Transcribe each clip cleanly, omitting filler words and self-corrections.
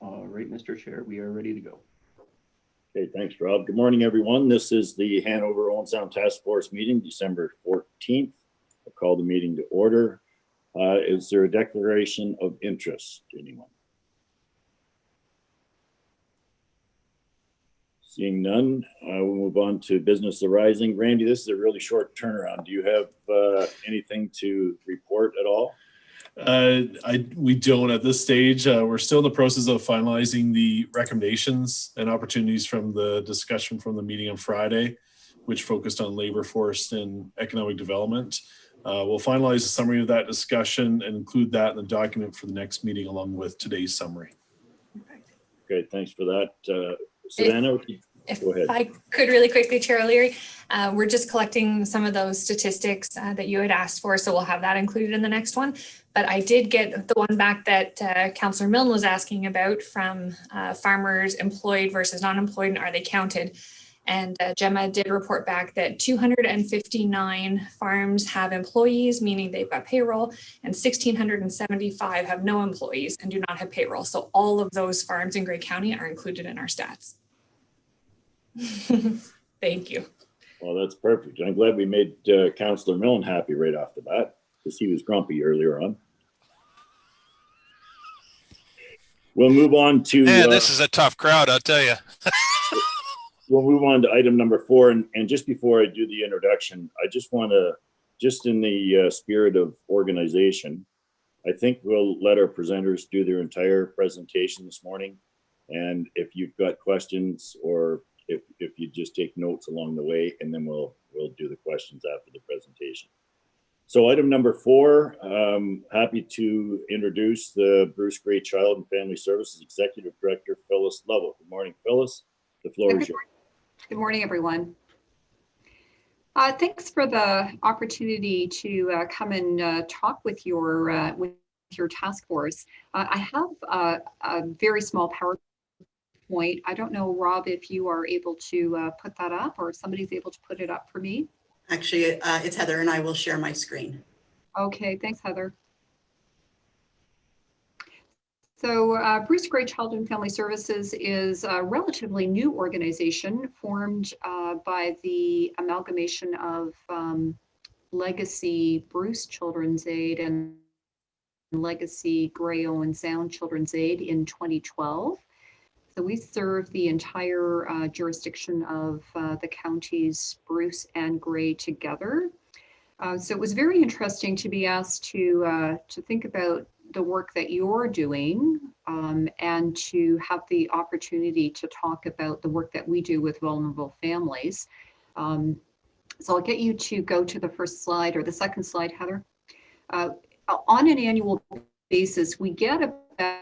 All right, Mr. Chair, we are ready to go. Okay, thanks, Rob. Good morning, everyone. This is the Hanover Owen Sound Task Force meeting, December 14th. I'll call the meeting to order. Is there a declaration of interest to anyone? Seeing none, we'll move on to business arising. Randy, this is a really short turnaround. Do you have anything to report at all? We don't at this stage. We're still in the process of finalizing the recommendations and opportunities from the discussion from the meeting on Friday, which focused on labor force and economic development. We'll finalize a summary of that discussion and include that in the document for the next meeting along with today's summary. Okay, thanks for that. Savannah, go ahead. If I could really quickly, Chair O'Leary, we're just collecting some of those statistics that you had asked for, so we'll have that included in the next one. But I did get the one back that Councillor Milne was asking about from farmers employed versus non-employed, and are they counted? And Gemma did report back that 259 farms have employees, meaning they've got payroll, and 1,675 have no employees and do not have payroll. So all of those farms in Grey County are included in our stats. Thank you. Well, that's perfect. I'm glad we made Councillor Milne happy right off the bat, because he was grumpy earlier on. We'll move on to... Yeah, this is a tough crowd, I'll tell you. We'll move on to item number 4. And just before I do the introduction, I just want to, just in the spirit of organization, I think we'll let our presenters do their entire presentation this morning. And if you've got questions, or if you just take notes along the way, and then we'll do the questions after the presentation. So item number 4, happy to introduce the Bruce Grey Child and Family Services Executive Director, Phyllis Lovell. Good morning, Phyllis. The floor is yours. Good morning, everyone. Thanks for the opportunity to come and talk with your task force. I have a very small PowerPoint. I don't know, Rob, if you are able to put that up, or if somebody's able to put it up for me. Actually, it's Heather, and I will share my screen. Okay, thanks, Heather. So Bruce Grey Child and Family Services is a relatively new organization formed by the amalgamation of Legacy Bruce Children's Aid and Legacy Grey Owen Sound Children's Aid in 2012. So we serve the entire jurisdiction of the counties Bruce and Grey together. So it was very interesting to be asked to think about the work that you're doing and to have the opportunity to talk about the work that we do with vulnerable families. So I'll get you to go to the first slide, or the second slide, Heather. On an annual basis, we get about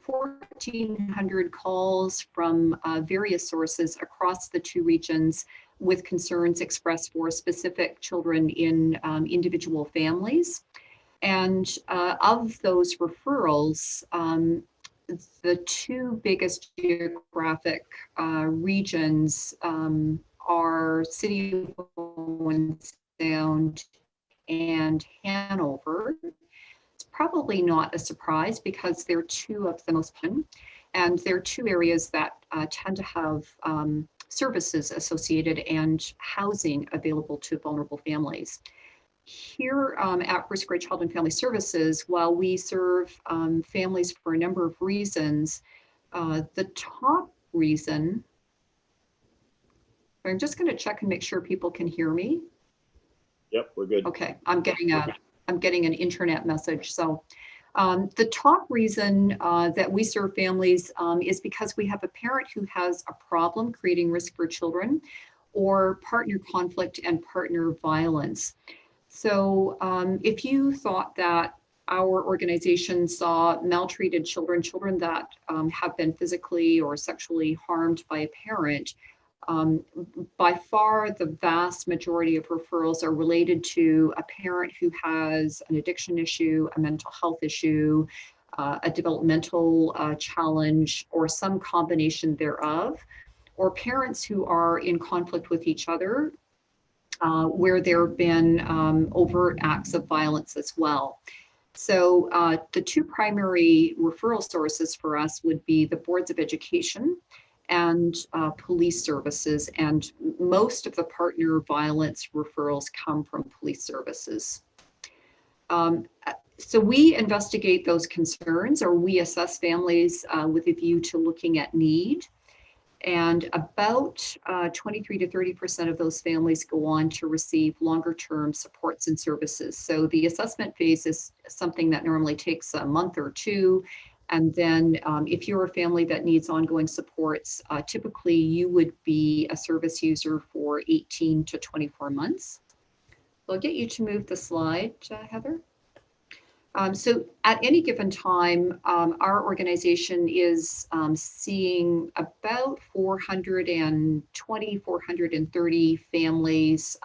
1,400 calls from various sources across the 2 regions with concerns expressed for specific children in individual families. And of those referrals, the 2 biggest geographic regions are City of Owen Sound and Hanover. It's probably not a surprise because they're 2 of the most common, and they're 2 areas that tend to have services associated and housing available to vulnerable families. Here at Bruce Grey Child and Family Services, while we serve families for a number of reasons, the top reason, I'm just going to check and make sure people can hear me. Yep, we're good. Okay, I'm getting an internet message. So the top reason that we serve families is because we have a parent who has a problem creating risk for children, or partner conflict and partner violence. So if you thought that our organization saw maltreated children, children that have been physically or sexually harmed by a parent, By far, the vast majority of referrals are related to a parent who has an addiction issue, a mental health issue, a developmental challenge, or some combination thereof, or parents who are in conflict with each other, where there have been overt acts of violence as well. So the two primary referral sources for us would be the boards of education and police services. And most of the partner violence referrals come from police services. So we investigate those concerns, or we assess families with a view to looking at need. And about 23 to 30% of those families go on to receive longer term supports and services. So the assessment phase is something that normally takes a month or two. And then if you're a family that needs ongoing supports, typically you would be a service user for 18 to 24 months. So I'll get you to move the slide, Heather. So at any given time, our organization is seeing about 420, 430 families.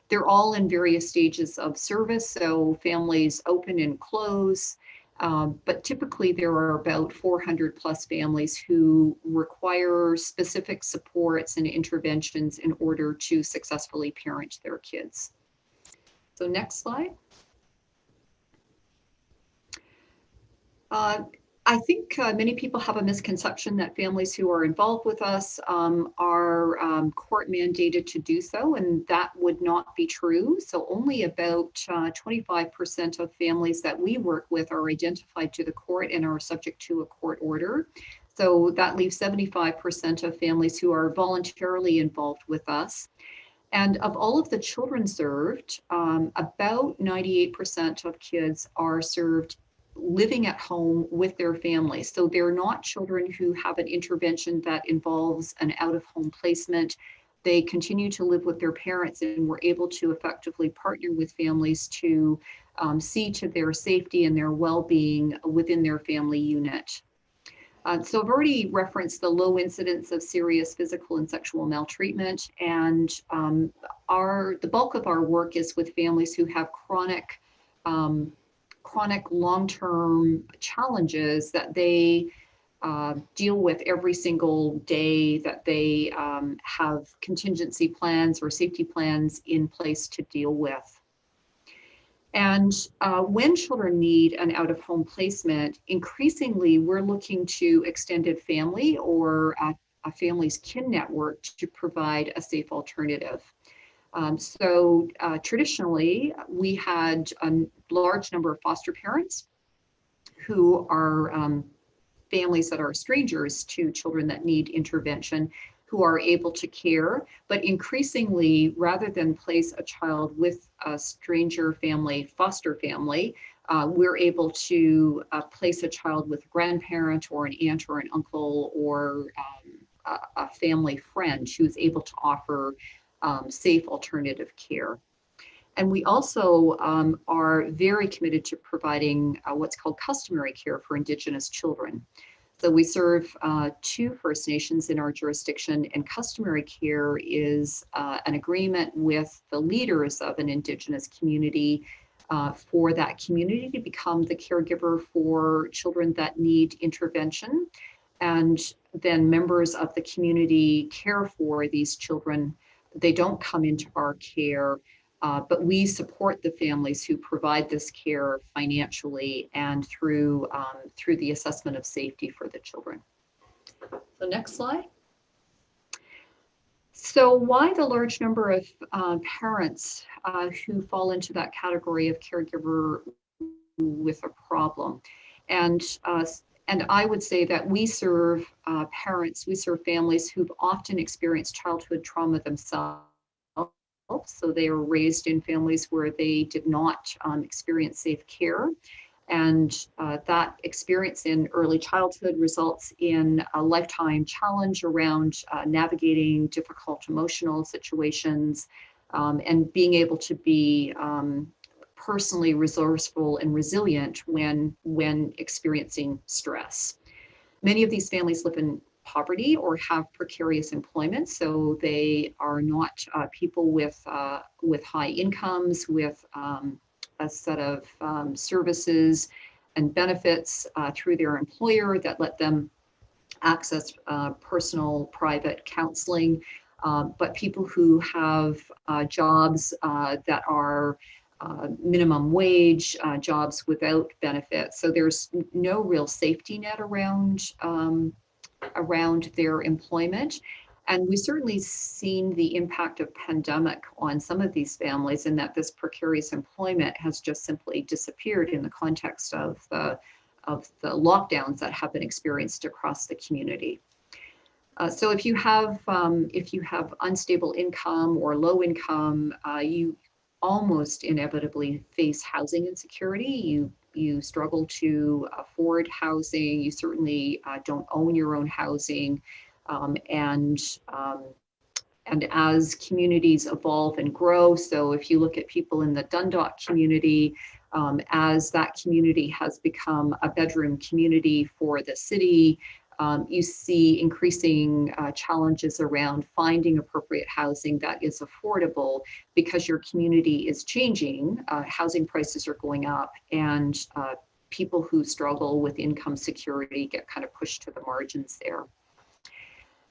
They're all in various stages of service, so families open and close. But typically there are about 400 plus families who require specific supports and interventions in order to successfully parent their kids. So next slide. I think many people have a misconception that families who are involved with us are court mandated to do so, and that would not be true. So only about 25% of families that we work with are identified to the court and are subject to a court order. So that leaves 75% of families who are voluntarily involved with us. And of all of the children served, about 98% of kids are served living at home with their families. So they're not children who have an intervention that involves an out-of-home placement. They continue to live with their parents, and we're able to effectively partner with families to see to their safety and their well-being within their family unit. So I've already referenced the low incidence of serious physical and sexual maltreatment, and the bulk of our work is with families who have chronic long-term challenges that they deal with every single day, that they have contingency plans or safety plans in place to deal with. And when children need an out-of-home placement, increasingly we're looking to extended family or a family's kin network to provide a safe alternative. So traditionally, we had a large number of foster parents who are families that are strangers to children that need intervention, who are able to care. But increasingly, rather than place a child with a stranger family, foster family, we're able to place a child with a grandparent or an aunt or an uncle or a family friend who's able to offer safe alternative care. And we also are very committed to providing what's called customary care for Indigenous children. So we serve 2 First Nations in our jurisdiction, and customary care is an agreement with the leaders of an Indigenous community for that community to become the caregiver for children that need intervention. And then members of the community care for these children. They don't come into our care, but we support the families who provide this care financially and through the assessment of safety for the children. So next slide. So why the large number of parents who fall into that category of caregiver with a problem? And I would say that we serve parents, we serve families who've often experienced childhood trauma themselves. So they were raised in families where they did not experience safe care. And that experience in early childhood results in a lifetime challenge around navigating difficult emotional situations and being able to be personally resourceful and resilient when experiencing stress. Many of these families live in poverty or have precarious employment. So they are not people with high incomes, with a set of services and benefits through their employer that let them access personal private counseling, but people who have jobs that are minimum wage, jobs without benefits. So there's no real safety net around their employment. And we've certainly seen the impact of pandemic on some of these families, in that this precarious employment has just simply disappeared in the context of the lockdowns that have been experienced across the community. So if you have unstable income or low income, you almost inevitably face housing insecurity. You struggle to afford housing. You certainly don't own your own housing, and as communities evolve and grow, so if you look at people in the Dundalk community, as that community has become a bedroom community for the city, you see increasing challenges around finding appropriate housing that is affordable, because your community is changing, housing prices are going up, and people who struggle with income security get kind of pushed to the margins there.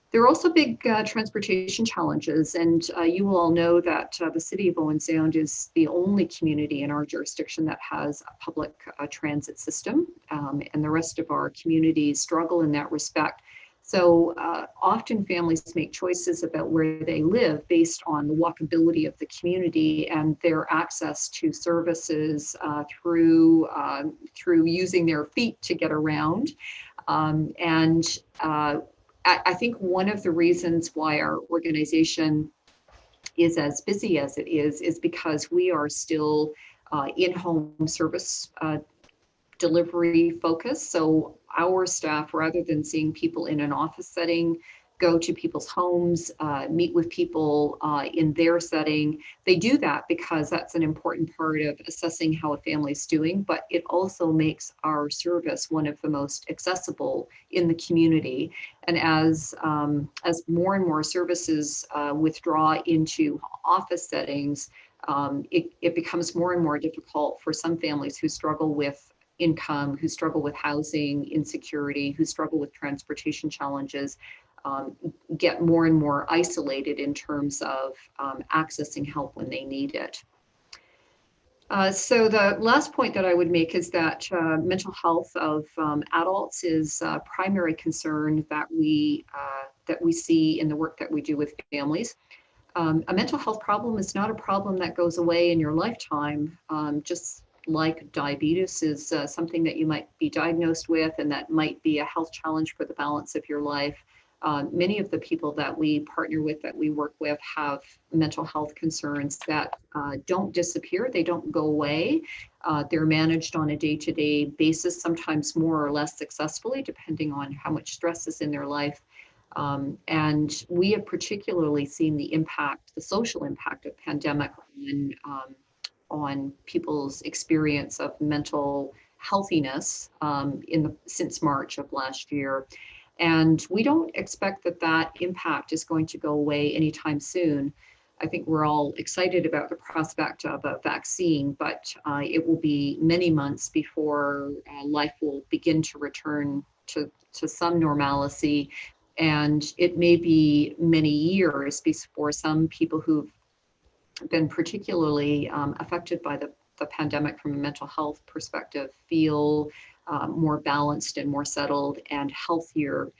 There are also big transportation challenges, and you will all know that the city of Owen Sound is the only community in our jurisdiction that has a public transit system, and the rest of our communities struggle in that respect. So often families make choices about where they live based on the walkability of the community and their access to services through using their feet to get around. I think one of the reasons why our organization is as busy as it is because we are still in-home service delivery focused. So our staff, rather than seeing people in an office setting, go to people's homes, meet with people in their setting. They do that because that's an important part of assessing how a family's doing, but it also makes our service one of the most accessible in the community. And as more and more services withdraw into office settings, it becomes more and more difficult for some families who struggle with income, who struggle with housing insecurity, who struggle with transportation challenges, get more and more isolated in terms of accessing help when they need it. So the last point that I would make is that mental health of adults is a primary concern that we see in the work that we do with families. A mental health problem is not a problem that goes away in your lifetime, just like diabetes is something that you might be diagnosed with and that might be a health challenge for the balance of your life. Many of the people that we partner with, that we work with, have mental health concerns that don't disappear. They don't go away. They're managed on a day-to-day basis, sometimes more or less successfully, depending on how much stress is in their life. And we have particularly seen the impact, the social impact of pandemic on people's experience of mental healthiness since March of last year. And we don't expect that impact is going to go away anytime soon. I think we're all excited about the prospect of a vaccine, but it will be many months before life will begin to return to some normalcy. And it may be many years before some people who've been particularly affected by the pandemic from a mental health perspective feel more balanced and more settled and healthier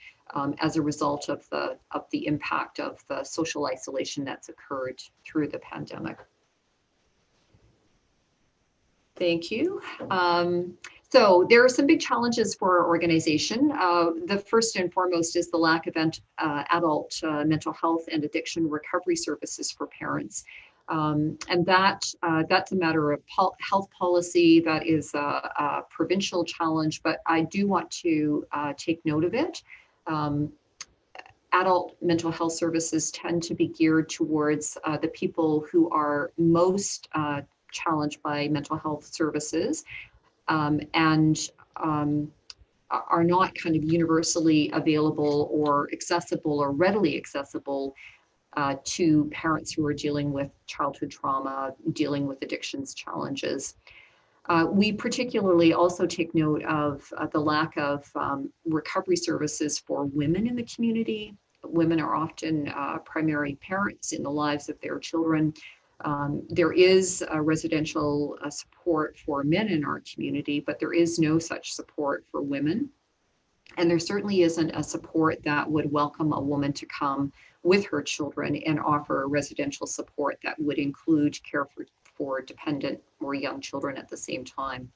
as a result of the impact of the social isolation that's occurred through the pandemic. Thank you. So there are some big challenges for our organization. The first and foremost is the lack of adult mental health and addiction recovery services for parents. And that's a matter of health policy. That is a provincial challenge, but I do want to take note of it. Adult mental health services tend to be geared towards the people who are most challenged by mental health services. And are not kind of universally available or accessible or readily accessible to parents who are dealing with childhood trauma, dealing with addictions challenges. We particularly also take note of the lack of recovery services for women in the community. Women are often primary parents in the lives of their children. There is residential support for men in our community, but there is no such support for women. And there certainly isn't a support that would welcome a woman to come with her children and offer residential support that would include care for dependent or young children at the same time.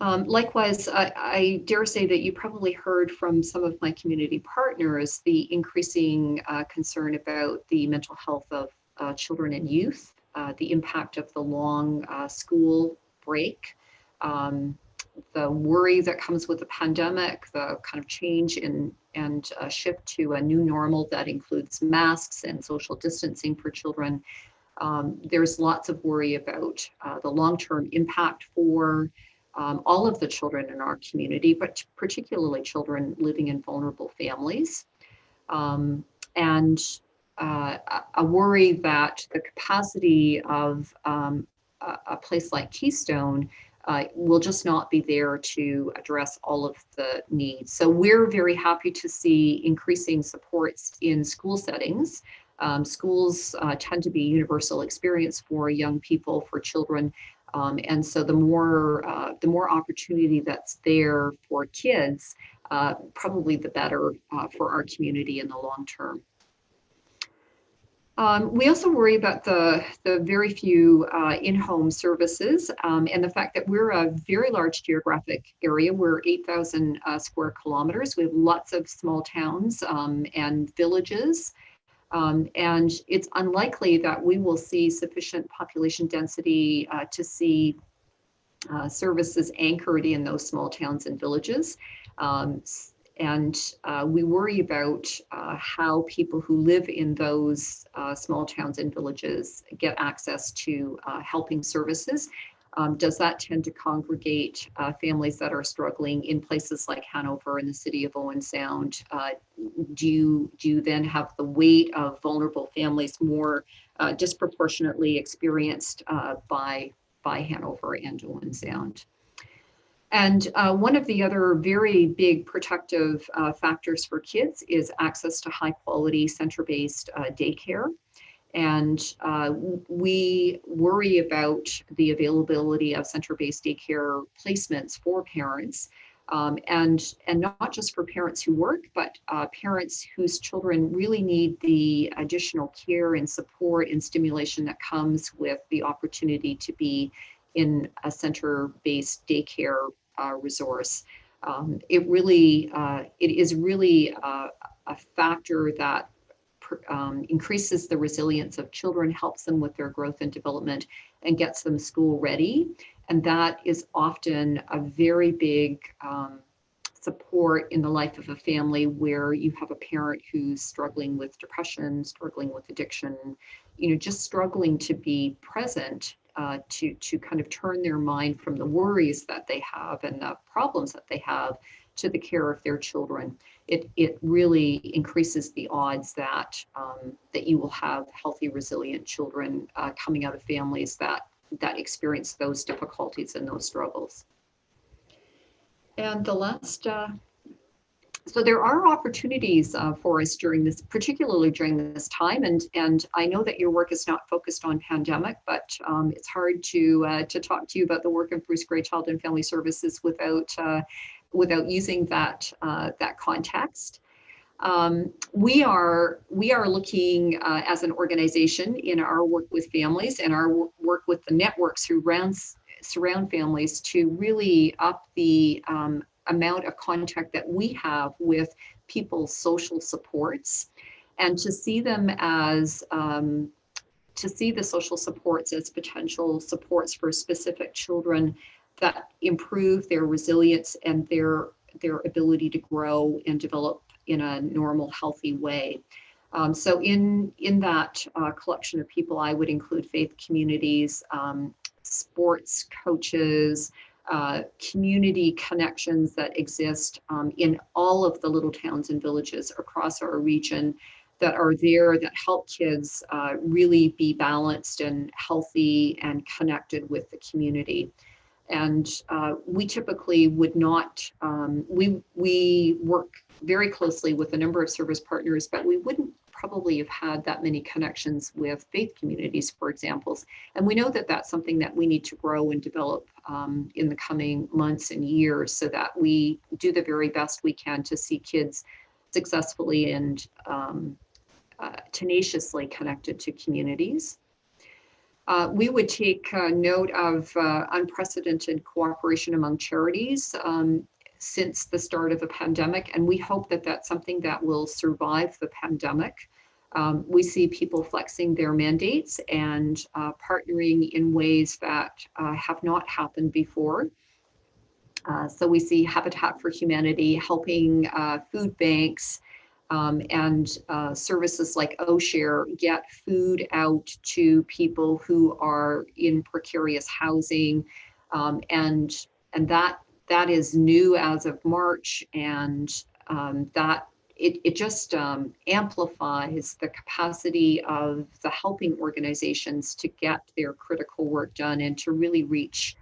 Likewise, I dare say that you probably heard from some of my community partners the increasing concern about the mental health of children and youth, the impact of the long school break, the worry that comes with the pandemic, the kind of change in and shift to a new normal that includes masks and social distancing for children. There's lots of worry about the long-term impact for all of the children in our community, but particularly children living in vulnerable families. And a worry that the capacity of a place like Keystone will just not be there to address all of the needs. So we're very happy to see increasing supports in school settings. Schools tend to be universal experience for young people, for children. And so the more opportunity that's there for kids, probably the better for our community in the long term. We also worry about the very few in-home services and the fact that we're a very large geographic area. We're 8,000 square kilometers. We have lots of small towns and villages. And it's unlikely that we will see sufficient population density to see services anchored in those small towns and villages. And we worry about how people who live in those small towns and villages get access to helping services. Does that tend to congregate families that are struggling in places like Hanover and the city of Owen Sound? Do you then have the weight of vulnerable families more disproportionately experienced by Hanover and Owen Sound? And one of the other very big protective factors for kids is access to high quality center-based daycare. And we worry about the availability of center-based daycare placements for parents, and not just for parents who work, but parents whose children really need the additional care and support and stimulation that comes with the opportunity to be in a center-based daycare resource. It is really a factor that increases the resilience of children, helps them with their growth and development, and gets them school ready. And that is often a very big support in the life of a family where you have a parent who's struggling with depression, struggling with addiction, just struggling to be present to kind of turn their mind from the worries that they have and the problems that they have to the care of their children. It really increases the odds that you will have healthy, resilient children coming out of families that experience those difficulties and those struggles. And the last, so there are opportunities for us during this, particularly during this time. And I know that your work is not focused on pandemic, but it's hard to talk to you about the work of Bruce Grey Child and Family Services without using that context. We are looking as an organization in our work with families and our work with the networks who surround families to really up the amount of contact that we have with people's social supports, and to see them as to see the social supports as potential supports for specific children that improve their resilience and their ability to grow and develop in a normal, healthy way. So in that collection of people, I would include faith communities, sports coaches, community connections that exist in all of the little towns and villages across our region that are there that help kids really be balanced and healthy and connected with the community. And we typically would not, we work very closely with a number of service partners, but we wouldn't probably have had that many connections with faith communities, for example. And we know that that's something that we need to grow and develop in the coming months and years so that we do the very best we can to see kids successfully and tenaciously connected to communities. We would take note of unprecedented cooperation among charities since the start of the pandemic, and we hope that that's something that will survive the pandemic. We see people flexing their mandates and partnering in ways that have not happened before. So we see Habitat for Humanity helping food banks and services like OSHARE get food out to people who are in precarious housing, and that is new as of March, and that it just amplifies the capacity of the helping organizations to get their critical work done and to really reach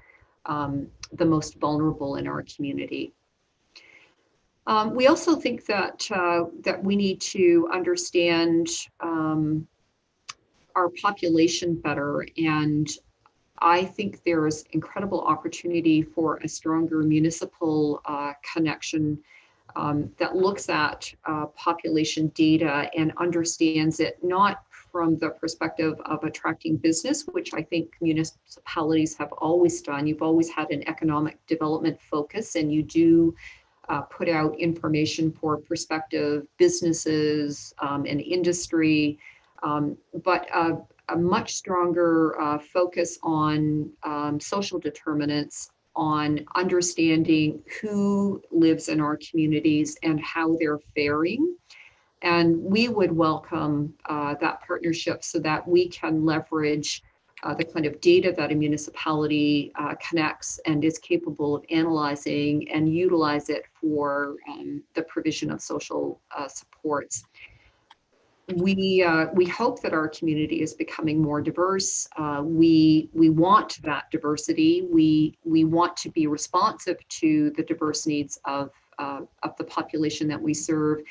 the most vulnerable in our community. We also think that that we need to understand our population better, and I think there's incredible opportunity for a stronger municipal connection that looks at population data and understands it not from the perspective of attracting business, which I think municipalities have always done. You've always had an economic development focus, and you do put out information for prospective businesses and industry, but a much stronger focus on social determinants, on understanding who lives in our communities and how they're faring. And we would welcome that partnership so that we can leverage the kind of data that a municipality connects and is capable of analyzing and utilize it for the provision of social supports. We hope that our community is becoming more diverse. We want that diversity. We want to be responsive to the diverse needs of the population that we serve.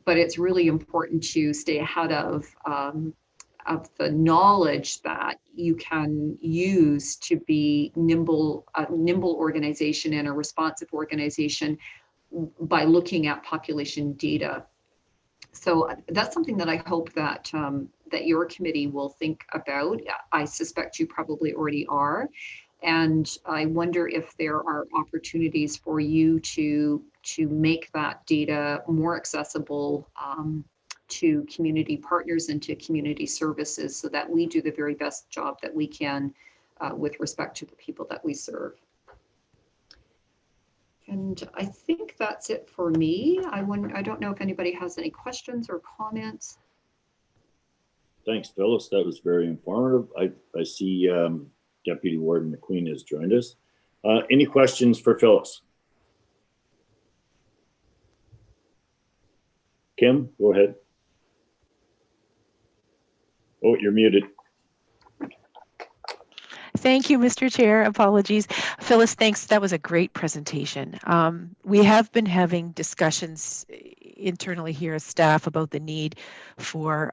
But it's really important to stay ahead of the knowledge that you can use to be a nimble organization and a responsive organization by looking at population data. So that's something that I hope that that your committee will think about. I suspect you probably already are. And I wonder if there are opportunities for you to make that data more accessible to community partners and to community services so that we do the very best job that we can with respect to the people that we serve. And I think that's it for me. I don't know if anybody has any questions or comments. Thanks, Phyllis. That was very informative. I see Deputy Warden McQueen has joined us. Any questions for Phyllis? Kim, go ahead. Oh, you're muted. Thank you, Mr. Chair. Apologies. Phyllis, thanks. That was a great presentation. We have been having discussions internally here as staff about the need for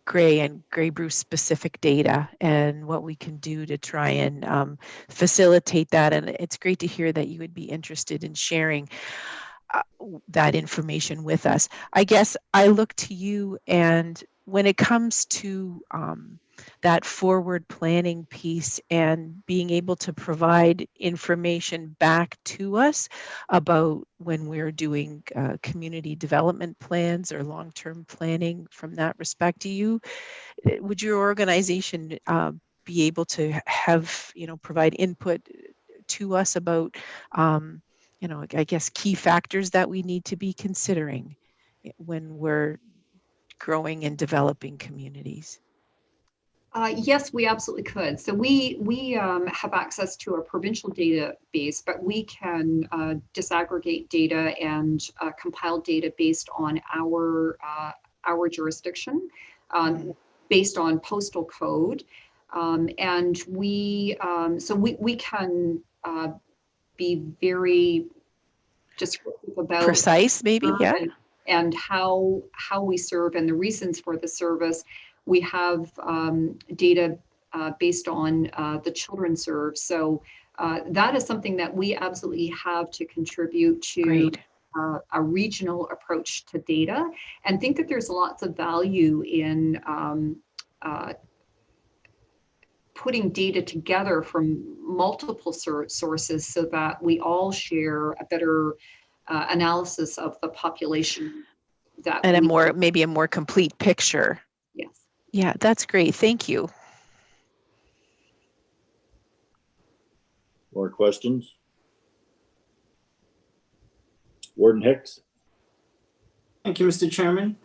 Grey and Grey Bruce specific data and what we can do to try and facilitate that. And it's great to hear that you would be interested in sharing that information with us. I guess I look to you, and when it comes to that forward planning piece and being able to provide information back to us about when we're doing community development plans or long-term planning from that respect, would your organization be able to have, provide input to us about, I guess, key factors that we need to be considering when we're growing and developing communities? Yes, we absolutely could. So we have access to a provincial database, but we can disaggregate data and compile data based on our jurisdiction, based on postal code, and we can be very descriptive about Precise, maybe, yeah. and how we serve and the reasons for the service. We have data based on the children served. So that is something that we absolutely have to contribute to. Great. A regional approach to data, and think that there's lots of value in putting data together from multiple sources so that we all share a better analysis of the population that And maybe a more complete picture. Yes. Yeah, that's great. Thank you. More questions? Warden Hicks? Thank you, Mr. Chairman.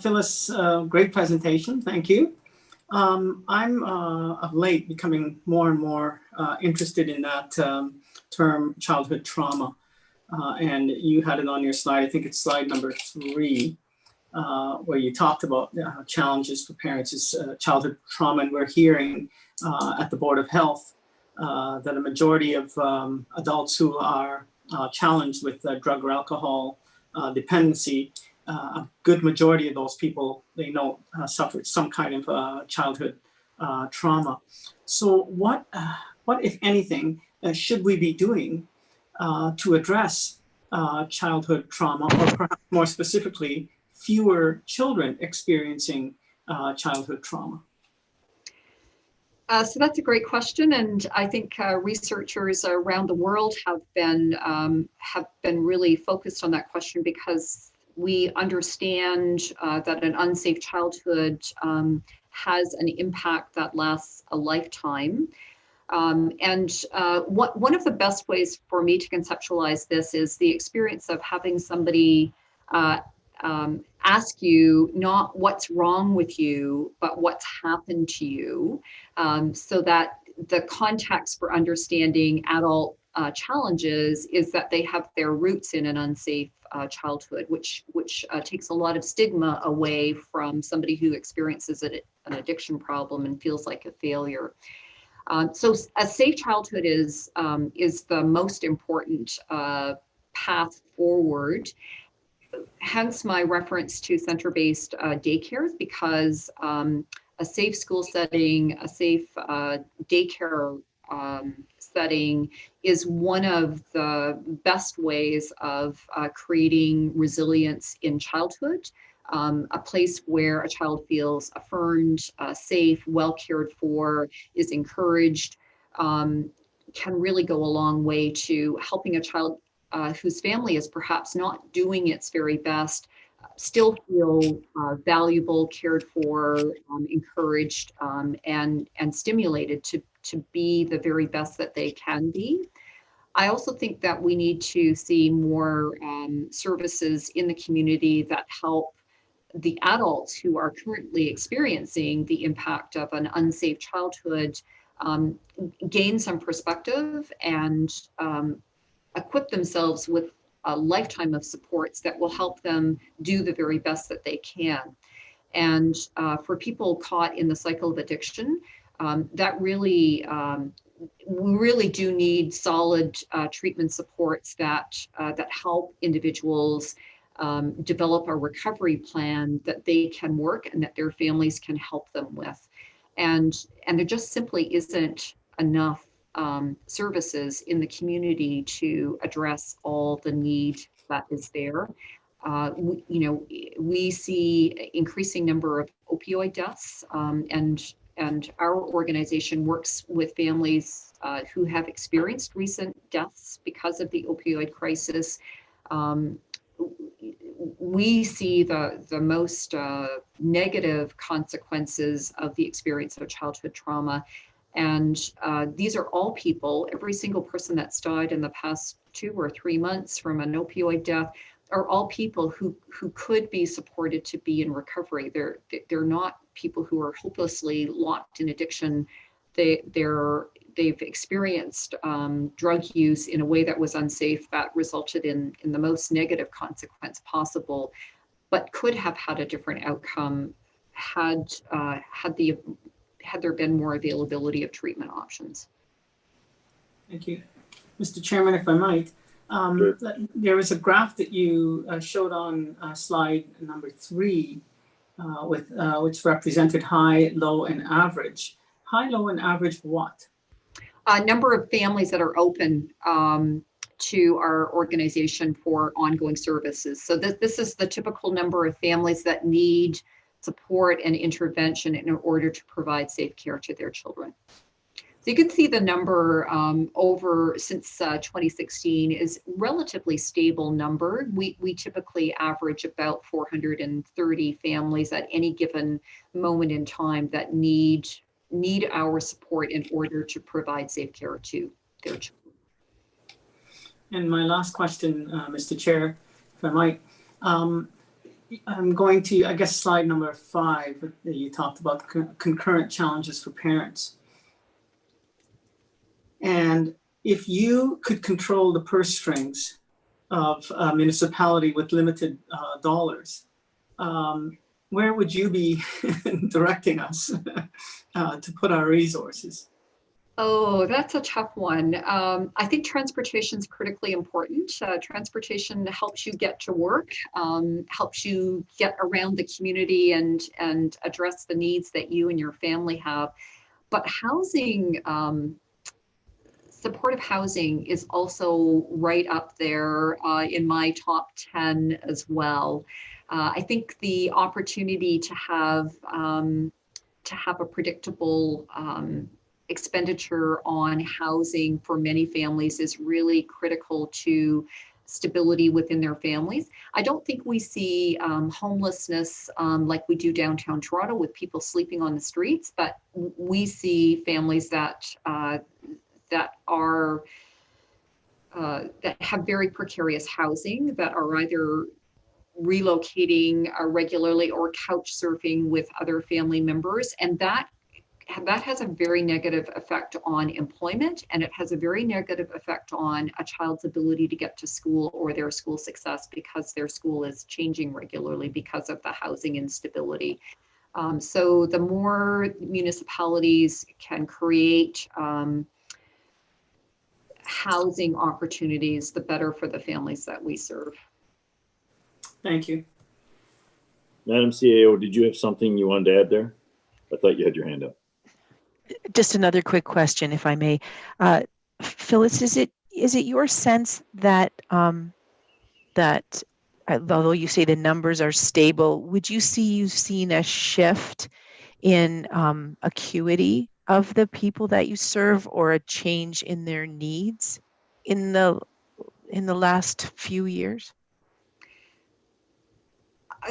Phyllis, great presentation. Thank you. I'm of late becoming more and more interested in that term childhood trauma. And you had it on your slide, I think it's slide number 3, where you talked about challenges for parents is childhood trauma. And we're hearing at the Board of Health that a majority of adults who are challenged with drug or alcohol dependency, a good majority of those people they know suffered some kind of childhood trauma. So what if anything, should we be doing to address childhood trauma, or perhaps more specifically, fewer children experiencing childhood trauma? So that's a great question, and I think researchers around the world have been really focused on that question, because we understand that an unsafe childhood has an impact that lasts a lifetime. And one of the best ways for me to conceptualize this is the experience of having somebody ask you not what's wrong with you, but what's happened to you, so that the context for understanding adult challenges is that they have their roots in an unsafe childhood, which takes a lot of stigma away from somebody who experiences an addiction problem and feels like a failure. So a safe childhood is the most important path forward. Hence my reference to center-based daycares, because a safe school setting, a safe daycare setting is one of the best ways of creating resilience in childhood. A place where a child feels affirmed, safe, well cared for, is encouraged, can really go a long way to helping a child whose family is perhaps not doing its very best still feel valuable, cared for, encouraged, and stimulated to be the very best that they can be. I also think that we need to see more services in the community that help the adults who are currently experiencing the impact of an unsafe childhood gain some perspective and equip themselves with a lifetime of supports that will help them do the very best that they can. And for people caught in the cycle of addiction, that really, we really do need solid treatment supports that help individuals develop a recovery plan that they can work and that their families can help them with. And there just simply isn't enough services in the community to address all the need that is there. We see increasing number of opioid deaths, and our organization works with families who have experienced recent deaths because of the opioid crisis. We see the most negative consequences of the experience of childhood trauma. And these are all people, every single person that's died in the past 2 or 3 months from an opioid death are all people who could be supported to be in recovery. They're not people who are hopelessly locked in addiction. They've experienced drug use in a way that was unsafe, that resulted in the most negative consequence possible, but could have had a different outcome had there been more availability of treatment options. Thank you. Mr. Chairman, if I might, Sure. there was a graph that you showed on slide number 3 which represented high, low, and average. High, low, and average what? Number of families that are open to our organization for ongoing services. So this is the typical number of families that need support and intervention in order to provide safe care to their children. So you can see the number over since 2016 is relatively stable number. We typically average about 430 families at any given moment in time that need our support in order to provide safe care to their children. And my last question, Mr. Chair, if I might, I'm going to, I guess, slide number 5 that you talked about concurrent challenges for parents. And if you could control the purse strings of a municipality with limited dollars, where would you be directing us to put our resources? Oh, that's a tough one. I think transportation is critically important. Transportation helps you get to work, helps you get around the community and address the needs that you and your family have. But housing, supportive housing is also right up there in my top 10 as well. I think the opportunity to have a predictable expenditure on housing for many families is really critical to stability within their families. I don't think we see homelessness like we do downtown Toronto with people sleeping on the streets, but we see families that have very precarious housing, that are either relocating regularly or couch surfing with other family members, and that has a very negative effect on employment, and it has a very negative effect on a child's ability to get to school or their school success, because their school is changing regularly because of the housing instability. So the more municipalities can create housing opportunities, the better for the families that we serve. Thank you. Madam CAO, did you have something you wanted to add there? I thought you had your hand up. Just another quick question, if I may. Phyllis, is it your sense that that although you say the numbers are stable, would you see you've seen a shift in acuity of the people that you serve, or a change in their needs in the last few years?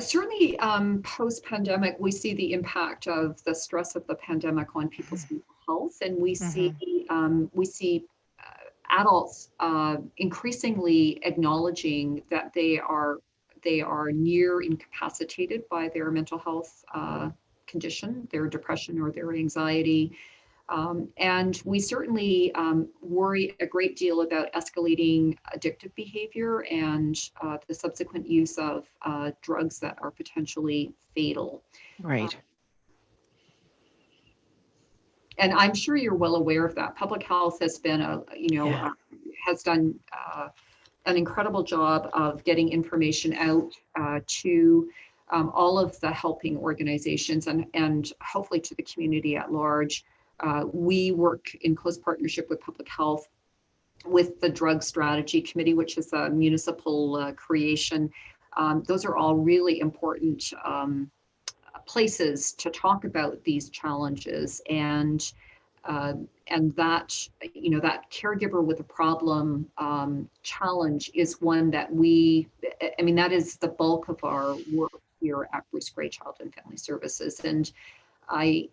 Certainly, post-pandemic, we see the impact of the stress of the pandemic on people's mental health, and we see adults increasingly acknowledging that they are near incapacitated by their mental health condition, their depression or their anxiety. And we certainly worry a great deal about escalating addictive behavior and the subsequent use of drugs that are potentially fatal. Right. And I'm sure you're well aware of that. Public health has been has done an incredible job of getting information out to all of the helping organizations and hopefully to the community at large. We work in close partnership with public health, with the Drug Strategy Committee, which is a municipal creation. Those are all really important places to talk about these challenges, and that that caregiver with a problem challenge is one that that is the bulk of our work here at Bruce Gray Child and Family Services. And I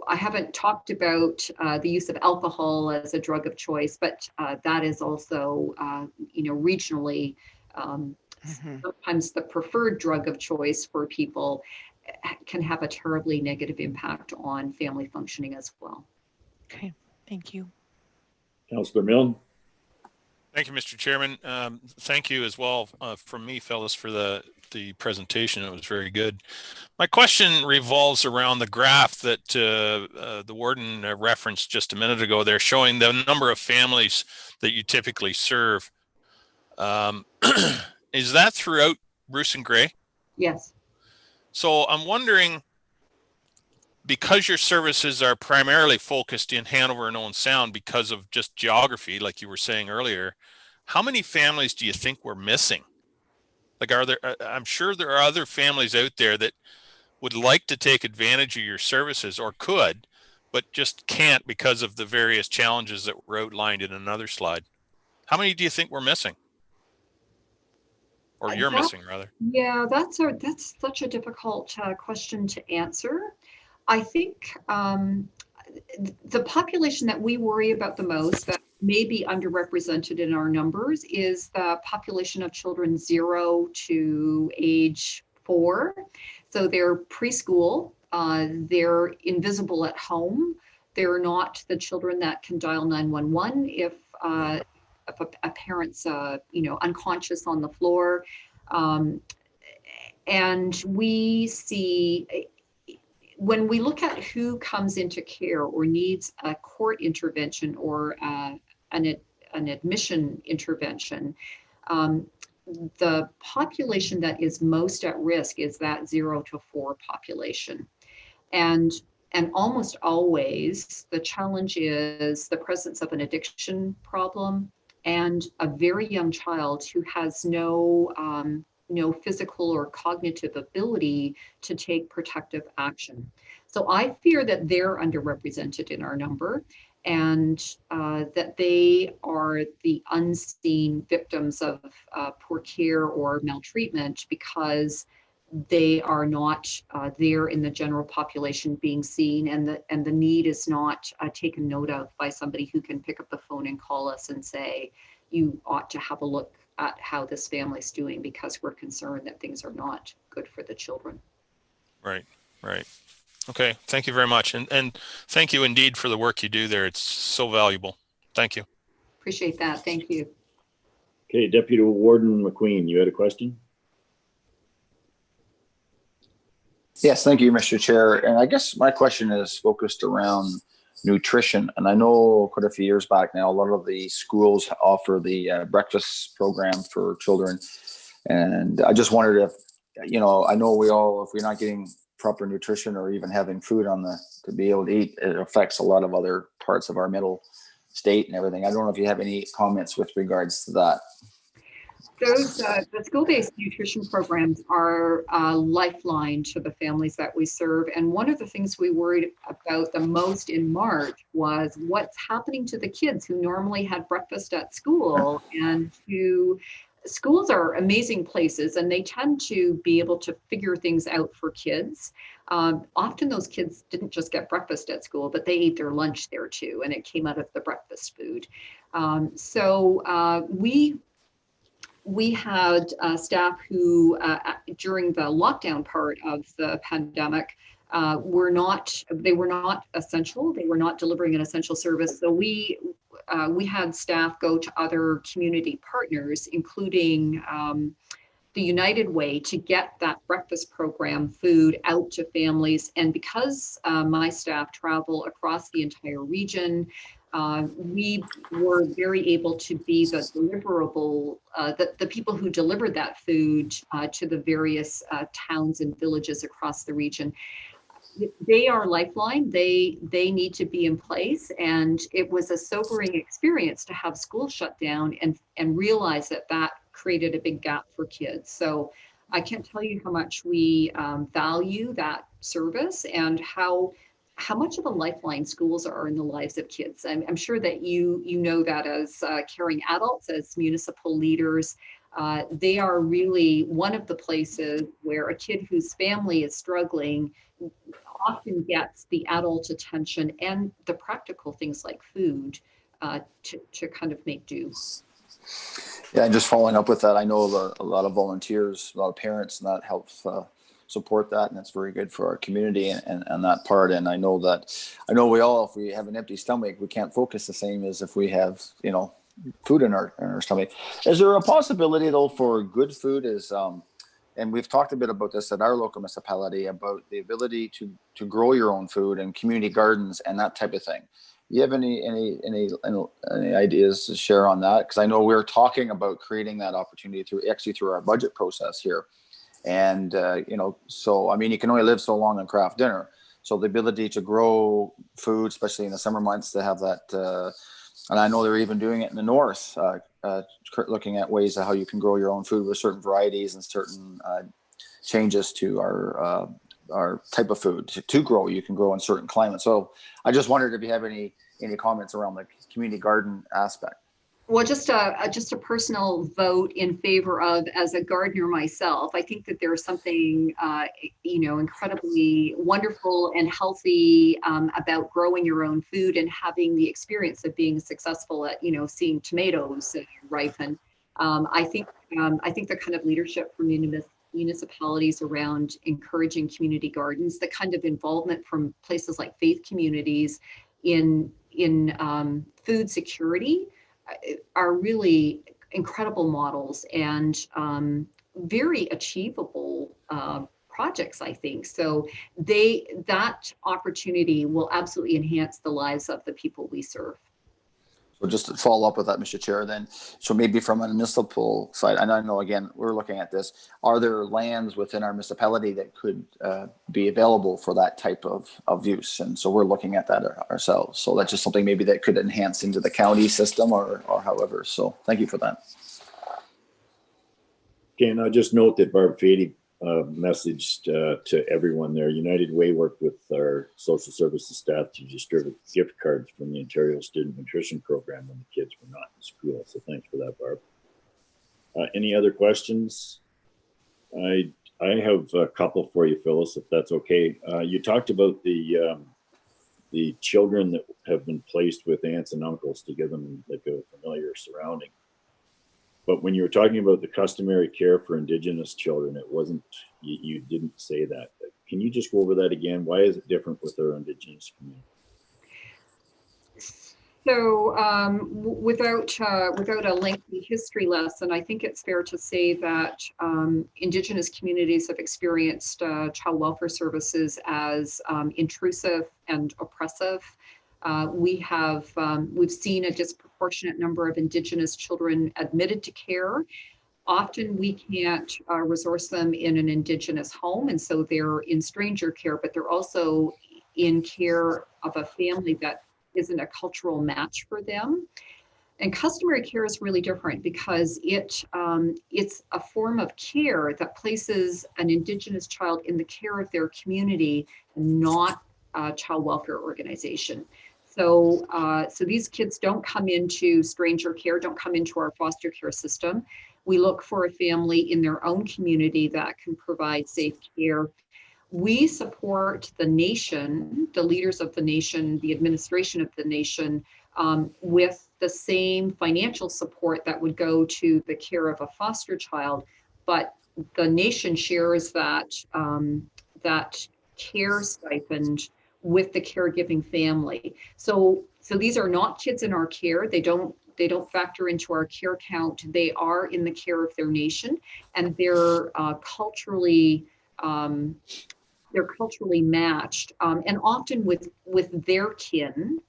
haven't talked about the use of alcohol as a drug of choice, but that is also regionally Mhm. sometimes the preferred drug of choice for people can have a terribly negative impact on family functioning as well. Okay, thank you. Councillor Milne? Thank you, Mr. Chairman. Thank you as well from me, fellas, for the presentation. It was very good. My question revolves around the graph that the warden referenced just a minute ago there, showing the number of families that you typically serve. Is that throughout Bruce and Gray? Yes. So I'm wondering, because your services are primarily focused in Hanover and Owen Sound because of just geography, like you were saying earlier, how many families do you think we're missing? Like, are there, I'm sure there are other families out there that would like to take advantage of your services or could, but just can't because of the various challenges that were outlined in another slide. How many do you think we're missing? Or you're missing, rather? Yeah, that's such a difficult question to answer. I think the population that we worry about the most, that may be underrepresented in our numbers, is the population of children 0 to age 4. So they're preschool, they're invisible at home. They're not the children that can dial 911 if a parent's unconscious on the floor. And we see, when we look at who comes into care or needs a court intervention or an admission intervention, the population that is most at risk is that 0 to 4 population. And almost always the challenge is the presence of an addiction problem and a very young child who has no physical or cognitive ability to take protective action. So I fear that they're underrepresented in our number, and that they are the unseen victims of poor care or maltreatment because they are not there in the general population being seen, and the need is not taken note of by somebody who can pick up the phone and call us and say, you ought to have a look at how this family's doing because we're concerned that things are not good for the children. Right, right. Okay, thank you very much. And thank you indeed for the work you do there. It's so valuable. Thank you. Appreciate that. Thank you. Okay, Deputy Warden McQueen, you had a question? Yes, thank you, Mr. Chair. And I guess my question is focused around nutrition. And I know quite a few years back now, a lot of the schools offer the breakfast program for children. And I just wondered if, I know if we're not getting proper nutrition or even having food to be able to eat, it affects a lot of other parts of our middle state and everything. I don't know if you have any comments with regards to that. The school-based nutrition programs are a lifeline to the families that we serve. And one of the things we worried about the most in March was what's happening to the kids who normally had breakfast at school. And schools are amazing places, and they tend to be able to figure things out for kids. Often those kids didn't just get breakfast at school, but they ate their lunch there too, and it came out of the breakfast food. We had staff who, during the lockdown part of the pandemic, were not essential. They were not delivering an essential service. So we had staff go to other community partners, including the United Way, to get that breakfast program food out to families. And because my staff travel across the entire region, we were very able to be the deliverable, the people who delivered that food to the various towns and villages across the region. They are lifeline. They need to be in place. And it was a sobering experience to have school shut down and realize that created a big gap for kids. So I can't tell you how much we value that service and how much of a lifeline schools are in the lives of kids. I'm sure that you know that as caring adults, as municipal leaders. They are really one of the places where a kid whose family is struggling often gets the adult attention and the practical things like food to kind of make do. Yeah, and just following up with that, I know a lot of volunteers, a lot of parents, and that helps support that, and that's very good for our community and that part. And I know we all, if we have an empty stomach, we can't focus the same as if we have, food in our stomach. Is there a possibility though for good food and we've talked a bit about this at our local municipality about the ability to grow your own food and community gardens and that type of thing. Do you have any ideas to share on that? Because I know we're talking about creating that opportunity through our budget process here. And, so, I mean, you can only live so long on craft dinner. So the ability to grow food, especially in the summer months, to have that, and I know they're even doing it in the north, looking at ways of how you can grow your own food with certain varieties and certain changes to our type of food to grow. You can grow in certain climates. So I just wondered if you have any comments around the community garden aspect. Well, just a personal vote in favor of, as a gardener myself, I think that there's something, incredibly wonderful and healthy about growing your own food and having the experience of being successful at, seeing tomatoes ripen. I think the kind of leadership from municipalities around encouraging community gardens, the kind of involvement from places like faith communities in food security, are really incredible models and very achievable projects, I think. So that opportunity will absolutely enhance the lives of the people we serve. So just to follow up with that, Mr. Chair, then, so maybe from a municipal side, and I know, again, we're looking at this, are there lands within our municipality that could be available for that type of use? And so we're looking at that ourselves. So that's just something maybe that could enhance into the county system or however. So thank you for that. Okay, and I'll just note that Barb Fady messaged to everyone there. United Way worked with our social services staff to distribute gift cards from the Ontario Student Nutrition Program when the kids were not in school. So thanks for that, Barb. Any other questions? I have a couple for you, Phyllis, if that's okay. You talked about the children that have been placed with aunts and uncles to give them like a familiar surrounding. But when you were talking about the customary care for Indigenous children, it wasn't, you didn't say that. Can you just go over that again? Why is it different with our Indigenous community? So without a lengthy history lesson, I think it's fair to say that Indigenous communities have experienced child welfare services as intrusive and oppressive. We've seen a disproportionate number of Indigenous children admitted to care. Often we can't resource them in an Indigenous home, and so they're in stranger care, but they're also in care of a family that isn't a cultural match for them. And customary care is really different because it's a form of care that places an Indigenous child in the care of their community, not a child welfare organization. So these kids don't come into stranger care, don't come into our foster care system. We look for a family in their own community that can provide safe care. We support the nation, the leaders of the nation, the administration of the nation, with the same financial support that would go to the care of a foster child, but the nation shares that care stipend with the caregiving family. So these are not kids in our care. They don't factor into our care count. They are in the care of their nation, and they're culturally matched, and often with their kin,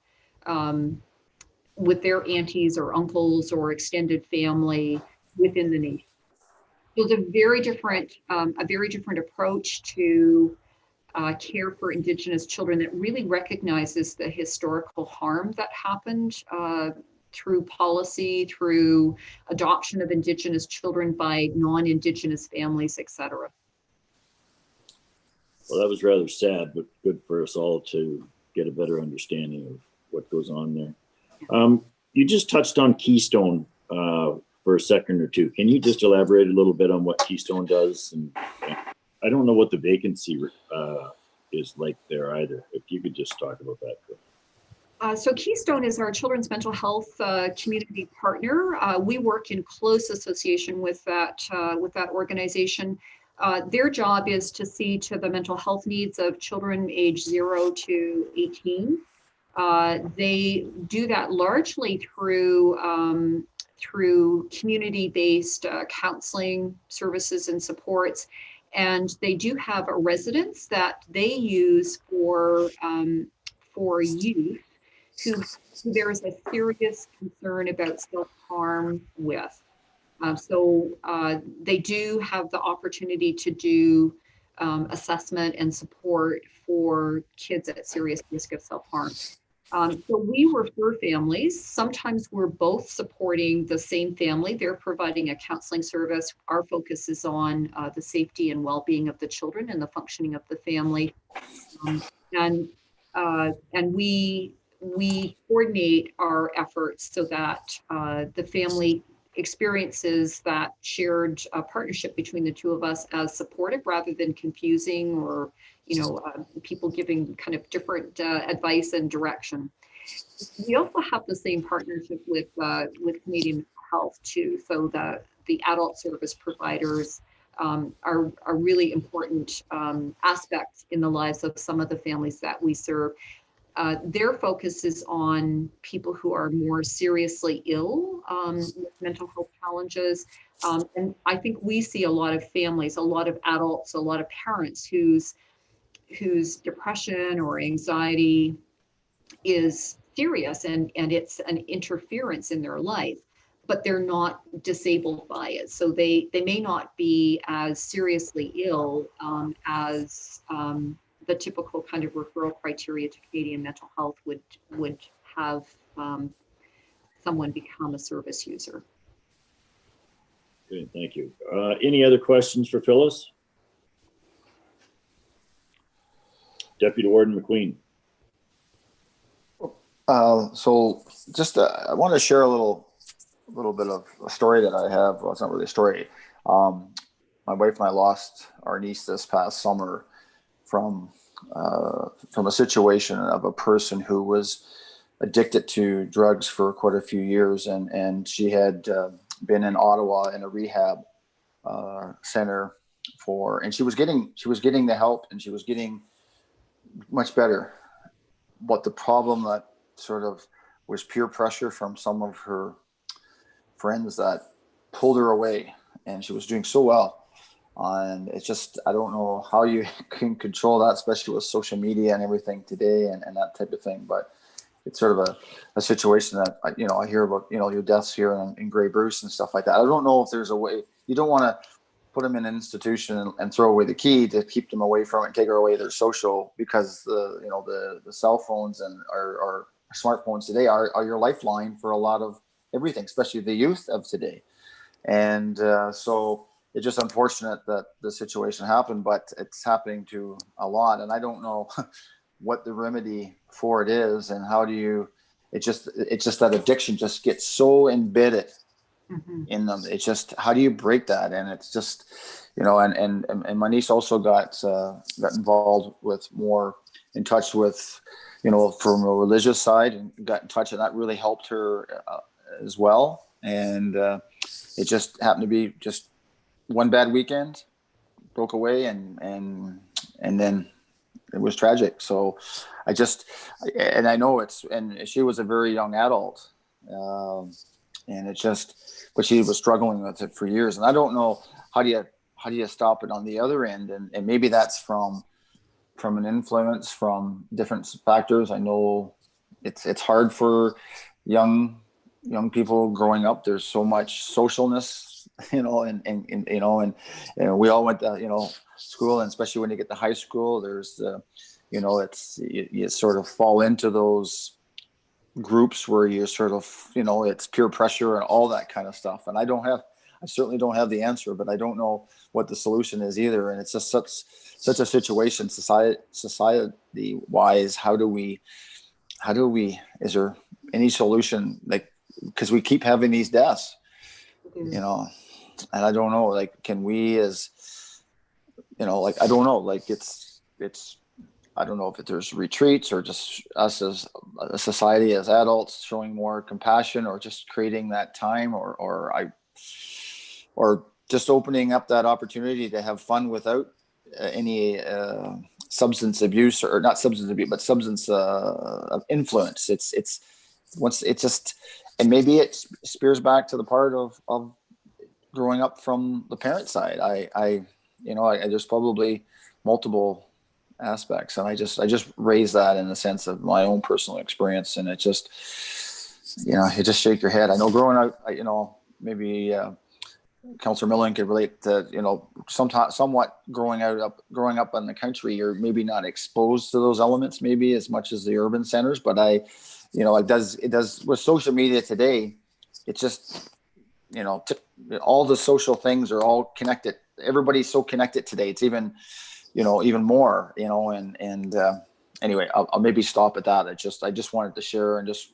with their aunties or uncles or extended family within the nation. So it's a very different approach to care for Indigenous children that really recognizes the historical harm that happened through policy, through adoption of Indigenous children by non-Indigenous families, etc. Well, that was rather sad, but good for us all to get a better understanding of what goes on there. You just touched on Keystone for a second or two. Can you just elaborate a little bit on what Keystone does? And I don't know what the vacancy is like there either. If you could just talk about that. So Keystone is our children's mental health community partner. We work in close association with that organization. Their job is to see to the mental health needs of children age 0 to 18. They do that largely through community-based counseling services and supports. And they do have a residence that they use for youth who there is a serious concern about self-harm with. So they do have the opportunity to do assessment and support for kids at serious risk of self-harm. So we refer families. Sometimes we're both supporting the same family. They're providing a counseling service. Our focus is on the safety and well-being of the children and the functioning of the family. And we coordinate our efforts so that the family experiences that shared partnership between the two of us as supportive rather than confusing or people giving kind of different advice and direction. We also have the same partnership with Canadian Mental Health too. So the adult service providers are really important aspects in the lives of some of the families that we serve. Their focus is on people who are more seriously ill with mental health challenges. And I think we see a lot of families, a lot of adults, a lot of parents whose depression or anxiety is serious and it's an interference in their life, but they're not disabled by it. So they may not be as seriously ill as the typical kind of referral criteria to Canadian Mental Health would have someone become a service user. Good, thank you. Any other questions for Phyllis? Deputy Warden McQueen. So just I want to share a little bit of a story that I have. Well, it's not really a story. My wife and I lost our niece this past summer from a situation of a person who was addicted to drugs for quite a few years, and she had been in Ottawa in a rehab center and she was getting the help and she was getting much better. But the problem that sort of was peer pressure from some of her friends that pulled her away, and she was doing so well. And it's just, I don't know how you can control that, especially with social media and everything today and that type of thing. But it's sort of a situation that, I hear about, your deaths here in Grey Bruce and stuff like that. I don't know if there's a way. You don't want to put them in an institution and throw away the key to keep them away from it and take away their social, because the cell phones and our smartphones today are your lifeline for a lot of everything, especially the youth of today. And so it's just unfortunate that the situation happened, but it's happening to a lot. And I don't know what the remedy for it is, and how do you, it's just that addiction just gets so embedded in them. It's just, how do you break that? And it's just, and my niece also got involved with more in touch with, from a religious side, and got in touch, and that really helped her as well. And it just happened to be just one bad weekend, broke away, and then it was tragic. So I know and she was a very young adult, and it just, but she was struggling with it for years. And I don't know, how do you stop it on the other end? And maybe that's from an influence from different factors. I know it's hard for young people growing up. There's so much socialness, and we all went to, school, and especially when you get to high school, there's, you sort of fall into those groups where you're sort of, it's peer pressure and all that kind of stuff. And I certainly don't have the answer, but I don't know what the solution is either. And it's just such a situation, society wise. How do we, is there any solution? Like, because we keep having these deaths, and I don't know, can we I don't know, it's I don't know if there's retreats or just us as a society, as adults, showing more compassion, or just creating that time, or just opening up that opportunity to have fun without any substance abuse, or not substance abuse, but substance of influence. It's once it just, and maybe it spears back to the part of growing up from the parent side. I there's probably multiple aspects, and I just raise that in the sense of my own personal experience, and it just, you just shake your head. I know growing up, maybe Councillor Millen could relate to, somewhat growing up in the country, you're maybe not exposed to those elements maybe as much as the urban centers, but it does with social media today. It's just, all the social things are all connected. Everybody's so connected today. It's even more, anyway, I'll maybe stop at that. I just wanted to share, and just,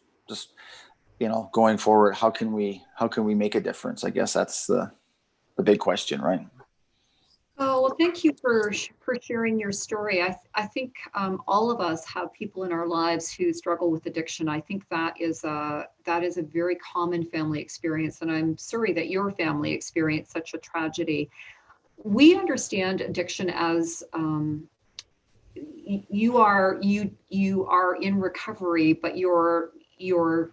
going forward, how can we make a difference? I guess that's the big question, right? Oh, well, thank you for sharing your story. I think all of us have people in our lives who struggle with addiction. I think that is a very common family experience, and I'm sorry that your family experienced such a tragedy. We understand addiction as you are in recovery, but your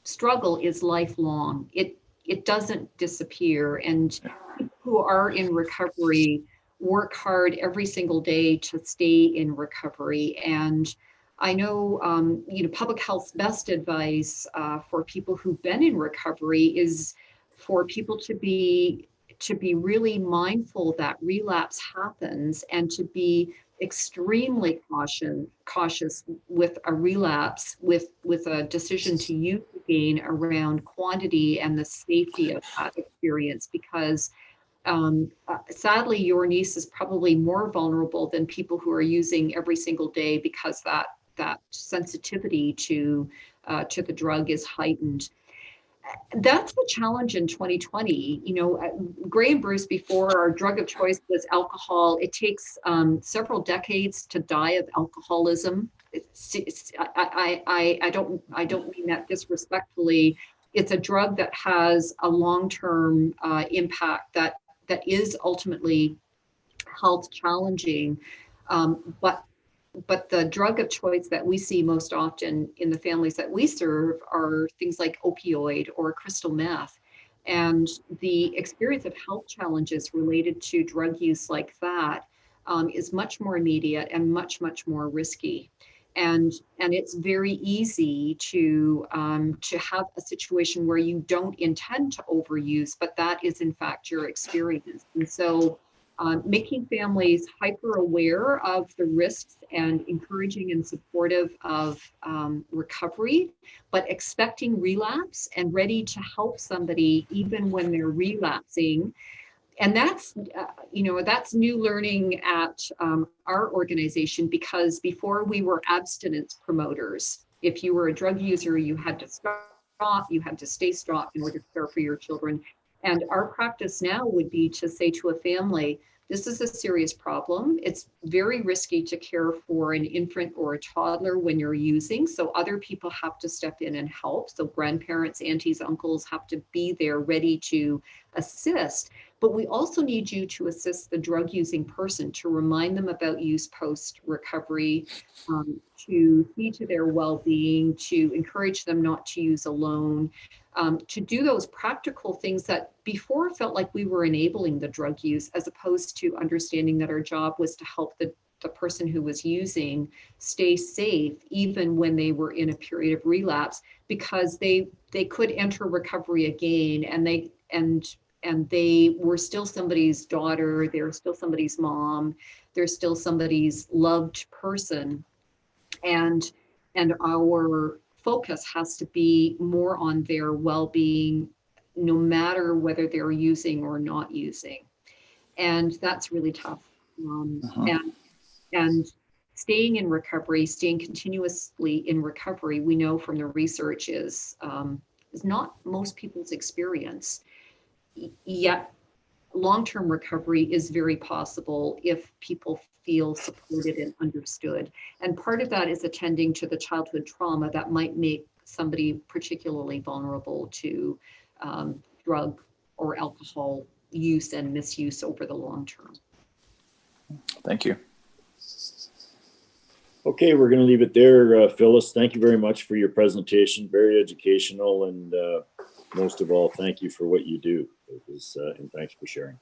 struggle is lifelong. It doesn't disappear, and people who are in recovery work hard every single day to stay in recovery. And I know, public health's best advice for people who've been in recovery is for people to be really mindful that relapse happens, and to be extremely cautious with a relapse, with a decision to use again, around quantity and the safety of that experience, because sadly your niece is probably more vulnerable than people who are using every single day, because that sensitivity to the drug is heightened. That's the challenge in 2020. Gray and Bruce, before, our drug of choice was alcohol. It takes several decades to die of alcoholism. I don't mean that disrespectfully. It's a drug that has a long-term impact that is ultimately health challenging, but the drug of choice that we see most often in the families that we serve are things like opioid or crystal meth. And the experience of health challenges related to drug use like that is much more immediate and much, much more risky. And it's very easy to have a situation where you don't intend to overuse, but that is in fact your experience. And so making families hyper aware of the risks and encouraging and supportive of recovery, but expecting relapse and ready to help somebody even when they're relapsing. And that's, that's new learning at our organization, because before we were abstinence promoters. If you were a drug user, you had to stop, you had to stay stopped in order to care for your children. And our practice now would be to say to a family, this is a serious problem. It's very risky to care for an infant or a toddler when you're using. So other people have to step in and help. So grandparents, aunties, uncles have to be there ready to assist. But we also need you to assist the drug using person, to remind them about use post recovery, to see to their well-being, to encourage them not to use alone, to do those practical things that before felt like we were enabling the drug use, as opposed to understanding that our job was to help the person who was using stay safe, even when they were in a period of relapse, because they could enter recovery again, and they were still somebody's daughter, they're still somebody's mom, they're still somebody's loved person. And our focus has to be more on their well-being, no matter whether they're using or not using. And that's really tough. And staying in recovery, staying continuously in recovery, we know from the research is not most people's experience. Yet long-term recovery is very possible if people feel supported and understood. And part of that is attending to the childhood trauma that might make somebody particularly vulnerable to drug or alcohol use and misuse over the long term. Thank you. Okay, we're going to leave it there. Phyllis, thank you very much for your presentation. Very educational, and most of all, thank you for what you do. And thanks for sharing.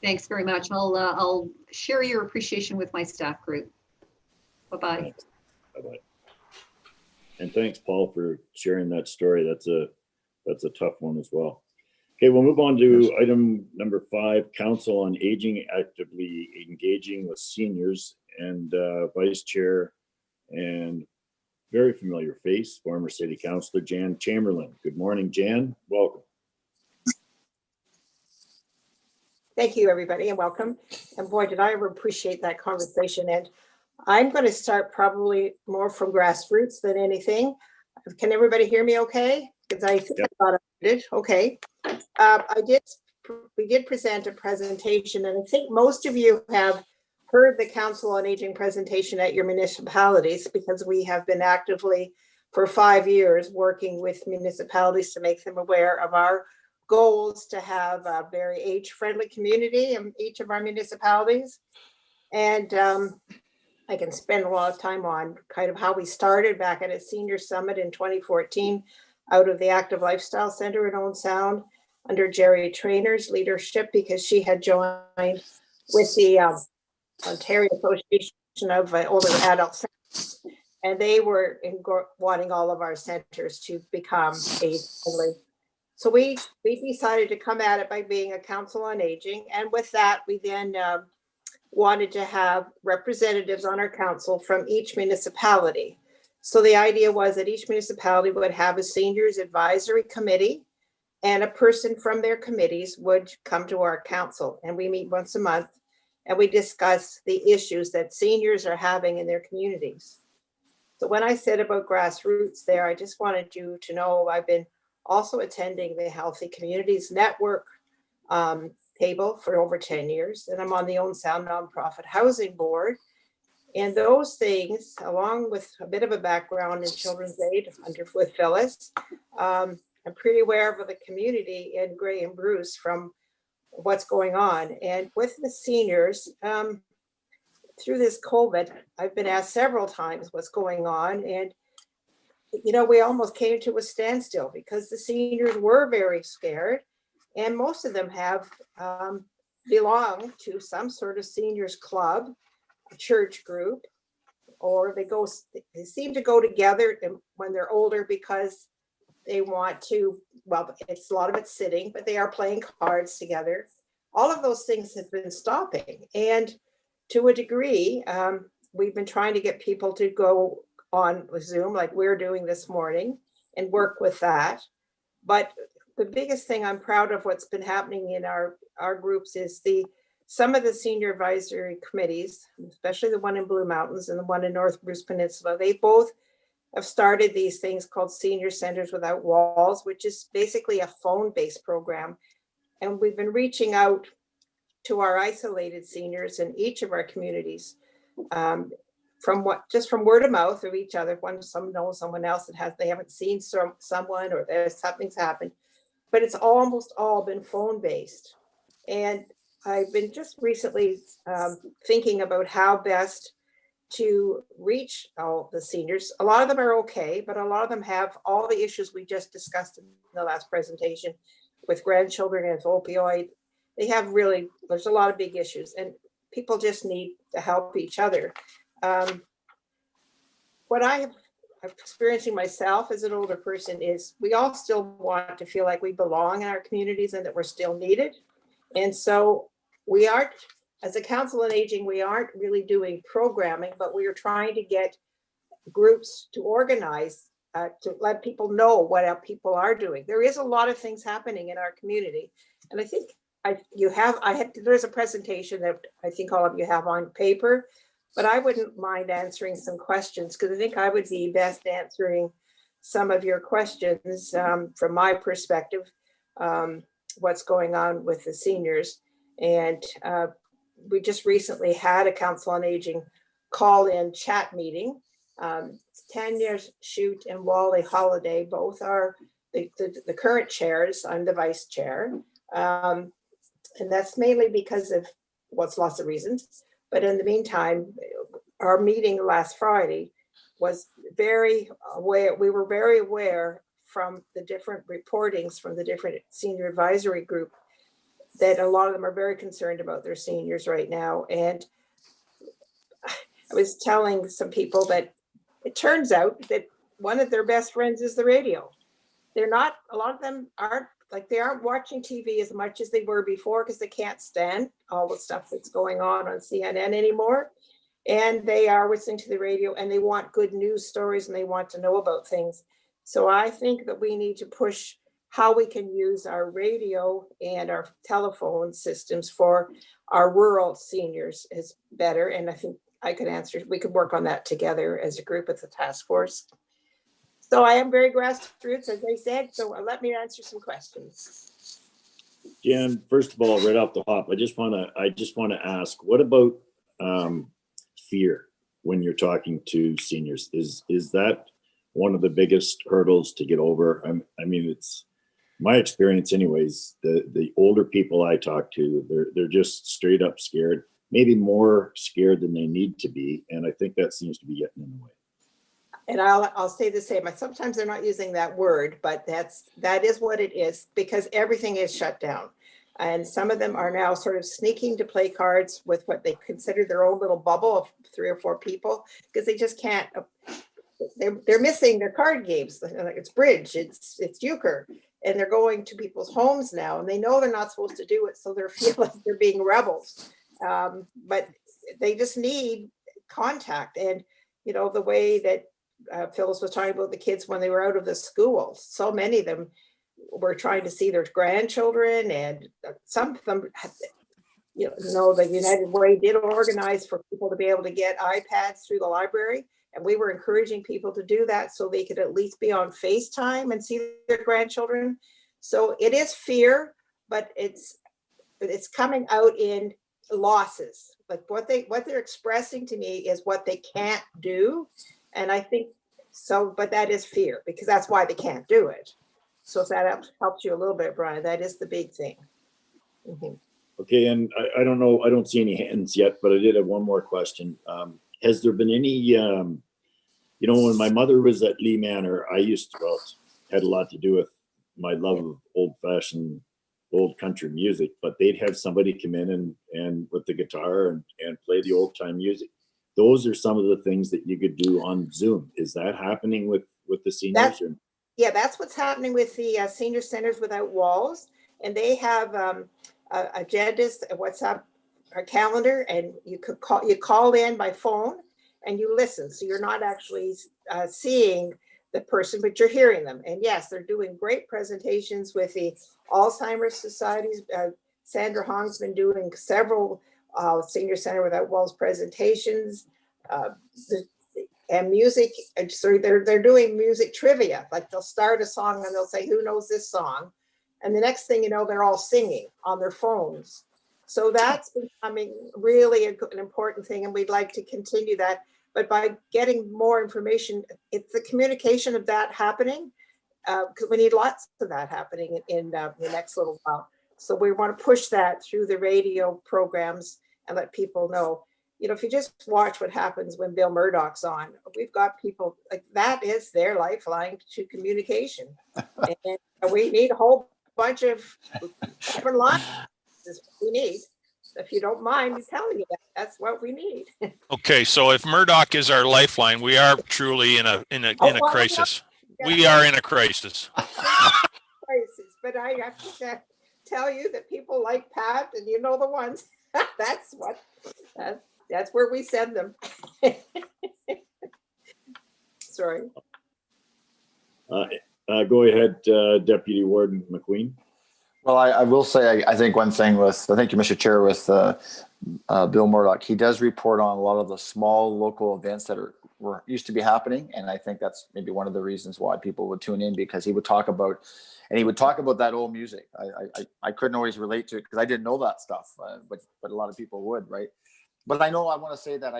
Thanks very much. I'll share your appreciation with my staff group. Bye-bye. Thanks. Bye-bye. And thanks, Paul, for sharing that story. That's a tough one as well. Okay, we'll move on to item number 5, Council on Aging actively engaging with seniors, and Vice Chair and very familiar face, former City Councilor Jan Chamberlain. Good morning, Jan. Welcome. Thank you, everybody, and welcome. And boy, did I ever appreciate that conversation. And I'm going to start probably more from grassroots than anything. Can everybody hear me okay? Because I think I thought I did. Okay. We did present a presentation, and I think most of you have heard the Council on Aging presentation at your municipalities, because we have been actively for 5 years working with municipalities to make them aware of our goals to have a very age-friendly community in each of our municipalities. And I can spend a lot of time on kind of how we started back at a senior summit in 2014 out of the Active Lifestyle Center in Owen Sound under Jerry Trainer's leadership, because she had joined with the Ontario Association of Older Adults, and they were wanting all of our centers to become age-friendly. So we decided to come at it by being a Council on Aging, and with that, we then wanted to have representatives on our council from each municipality. So the idea was that each municipality would have a seniors advisory committee, and a person from their committees would come to our council, and we meet once a month, and we discuss the issues that seniors are having in their communities. So when I said about grassroots there, I just wanted you to know I've been also attending the Healthy Communities Network table for over 10 years, and I'm on the Owen Sound Nonprofit Housing Board. And those things, along with a bit of a background in children's aid with Phyllis, I'm pretty aware of the community in Grey and Bruce from what's going on. And with the seniors, through this COVID, I've been asked several times what's going on. And, you know, we almost came to a standstill because the seniors were very scared. And most of them have belong to some sort of seniors club, a church group, or they seem to go together when they're older because they want to, well, it's a lot of it's sitting, but they are playing cards together. All of those things have been stopping. And to a degree, we've been trying to get people to go on with Zoom like we're doing this morning and work with that. But the biggest thing I'm proud of what's been happening in our groups is some of the senior advisory committees, especially the one in Blue Mountains and the one in North Bruce Peninsula, they both have started these things called Senior Centers Without Walls, which is basically a phone-based program. And we've been reaching out to our isolated seniors in each of our communities from word of mouth of each other. Some know someone else that they haven't seen someone, or there's something's happened, but it's almost all been phone-based. And I've been just recently thinking about how best to reach all the seniors. A lot of them are okay, but a lot of them have all the issues we just discussed in the last presentation with grandchildren and opioid. There's a lot of big issues, and people just need to help each other. What I'm experiencing myself as an older person is we all still want to feel like we belong in our communities and that we're still needed. And so we aren't, as a Council on Aging, we aren't really doing programming, but we are trying to get groups to organize to let people know what people are doing. There is a lot of things happening in our community. And I think there's a presentation that I think all of you have on paper, but I wouldn't mind answering some questions, because I think I would be best answering some of your questions from my perspective, what's going on with the seniors. And we just recently had a Council on Aging call-in chat meeting. Tanya Shute and Wally Holiday both are the current chairs. I'm the vice chair. And that's mainly because of lots of reasons. But in the meantime, our meeting last Friday was very aware. We were very aware from the different reportings from the different senior advisory group that a lot of them are very concerned about their seniors right now. And I was telling some people that it turns out that one of their best friends is the radio. They're not, a lot of them aren't, like they aren't watching TV as much as they were before because they can't stand all the stuff that's going on CNN anymore. And they are listening to the radio and they want good news stories and they want to know about things. So I think that we need to push how we can use our radio and our telephone systems for our rural seniors is better. And I think I could answer, we could work on that together as a group with the task force. So I am very grassroots, as I said, so let me answer some questions. Jan, first of all, right off the hop, I just want to ask, what about fear when you're talking to seniors? Is that one of the biggest hurdles to get over? I mean, it's my experience anyways, the older people I talk to, they're just straight up scared, maybe more scared than they need to be. And I think that seems to be getting in the way. And I'll say the same. Sometimes they're not using that word, but that is what it is, because everything is shut down. And some of them are now sort of sneaking to play cards with what they consider their own little bubble of 3 or 4 people, because they just can't. They're missing their card games. It's bridge, it's euchre, and they're going to people's homes now, and they know they're not supposed to do it, so they feel like they're being rebels. But they just need contact, and you know the way that Phyllis was talking about the kids when they were out of the school. So many of them were trying to see their grandchildren, and some of them, you know, the United Way did organize for people to be able to get iPads through the library. And we were encouraging people to do that so they could at least be on FaceTime and see their grandchildren. So it is fear, but it's coming out in losses. Like what they're expressing to me is what they can't do. And I think so, but that is fear, because that's why they can't do it. So if that helps you a little bit, Brian, that is the big thing. Mm-hmm. Okay, and I don't know, I don't see any hands yet, but I did have one more question. Has there been any, you know, when my mother was at Lee Manor, I used to, well, had a lot to do with my love of old-fashioned, old country music, but they'd have somebody come in and with the guitar and play the old-time music. Those are some of the things that you could do on Zoom. Is that happening with the seniors? Yeah, that's what's happening with the Senior Centers Without Walls. And they have agendas, WhatsApp, a calendar, and you call in by phone and you listen. So you're not actually seeing the person, but you're hearing them. And yes, they're doing great presentations with the Alzheimer's Societies. Sandra Hong's been doing several Senior Center Without Walls presentations, and music. So they're doing music trivia. Like they'll start a song and they'll say, "Who knows this song?" And the next thing you know, they're all singing on their phones. So that's becoming really an important thing, and we'd like to continue that. But by getting more information, it's the communication of that happening, because we need lots of that happening in the next little while. So we want to push that through the radio programs and let people know. You know, if you just watch what happens when Bill Murdoch's on, we've got people like that is their lifeline to communication. And we need a whole bunch of different lines. This is what we need. If you don't mind me telling you that, that's what we need. Okay, so if Murdoch is our lifeline, we are truly in a crisis. We are in a crisis. But I have to tell you that people like Pat, and you know the ones. That's where we send them. Sorry. Go ahead, Deputy Warden McQueen. Well, I will say, I think one thing thank you, Mr. Chair, with Bill Murdoch, he does report on a lot of the small local events that are were used to be happening. And I think that's maybe one of the reasons why people would tune in, because he would talk about that old music. I couldn't always relate to it because I didn't know that stuff, but a lot of people would, right? But I want to say that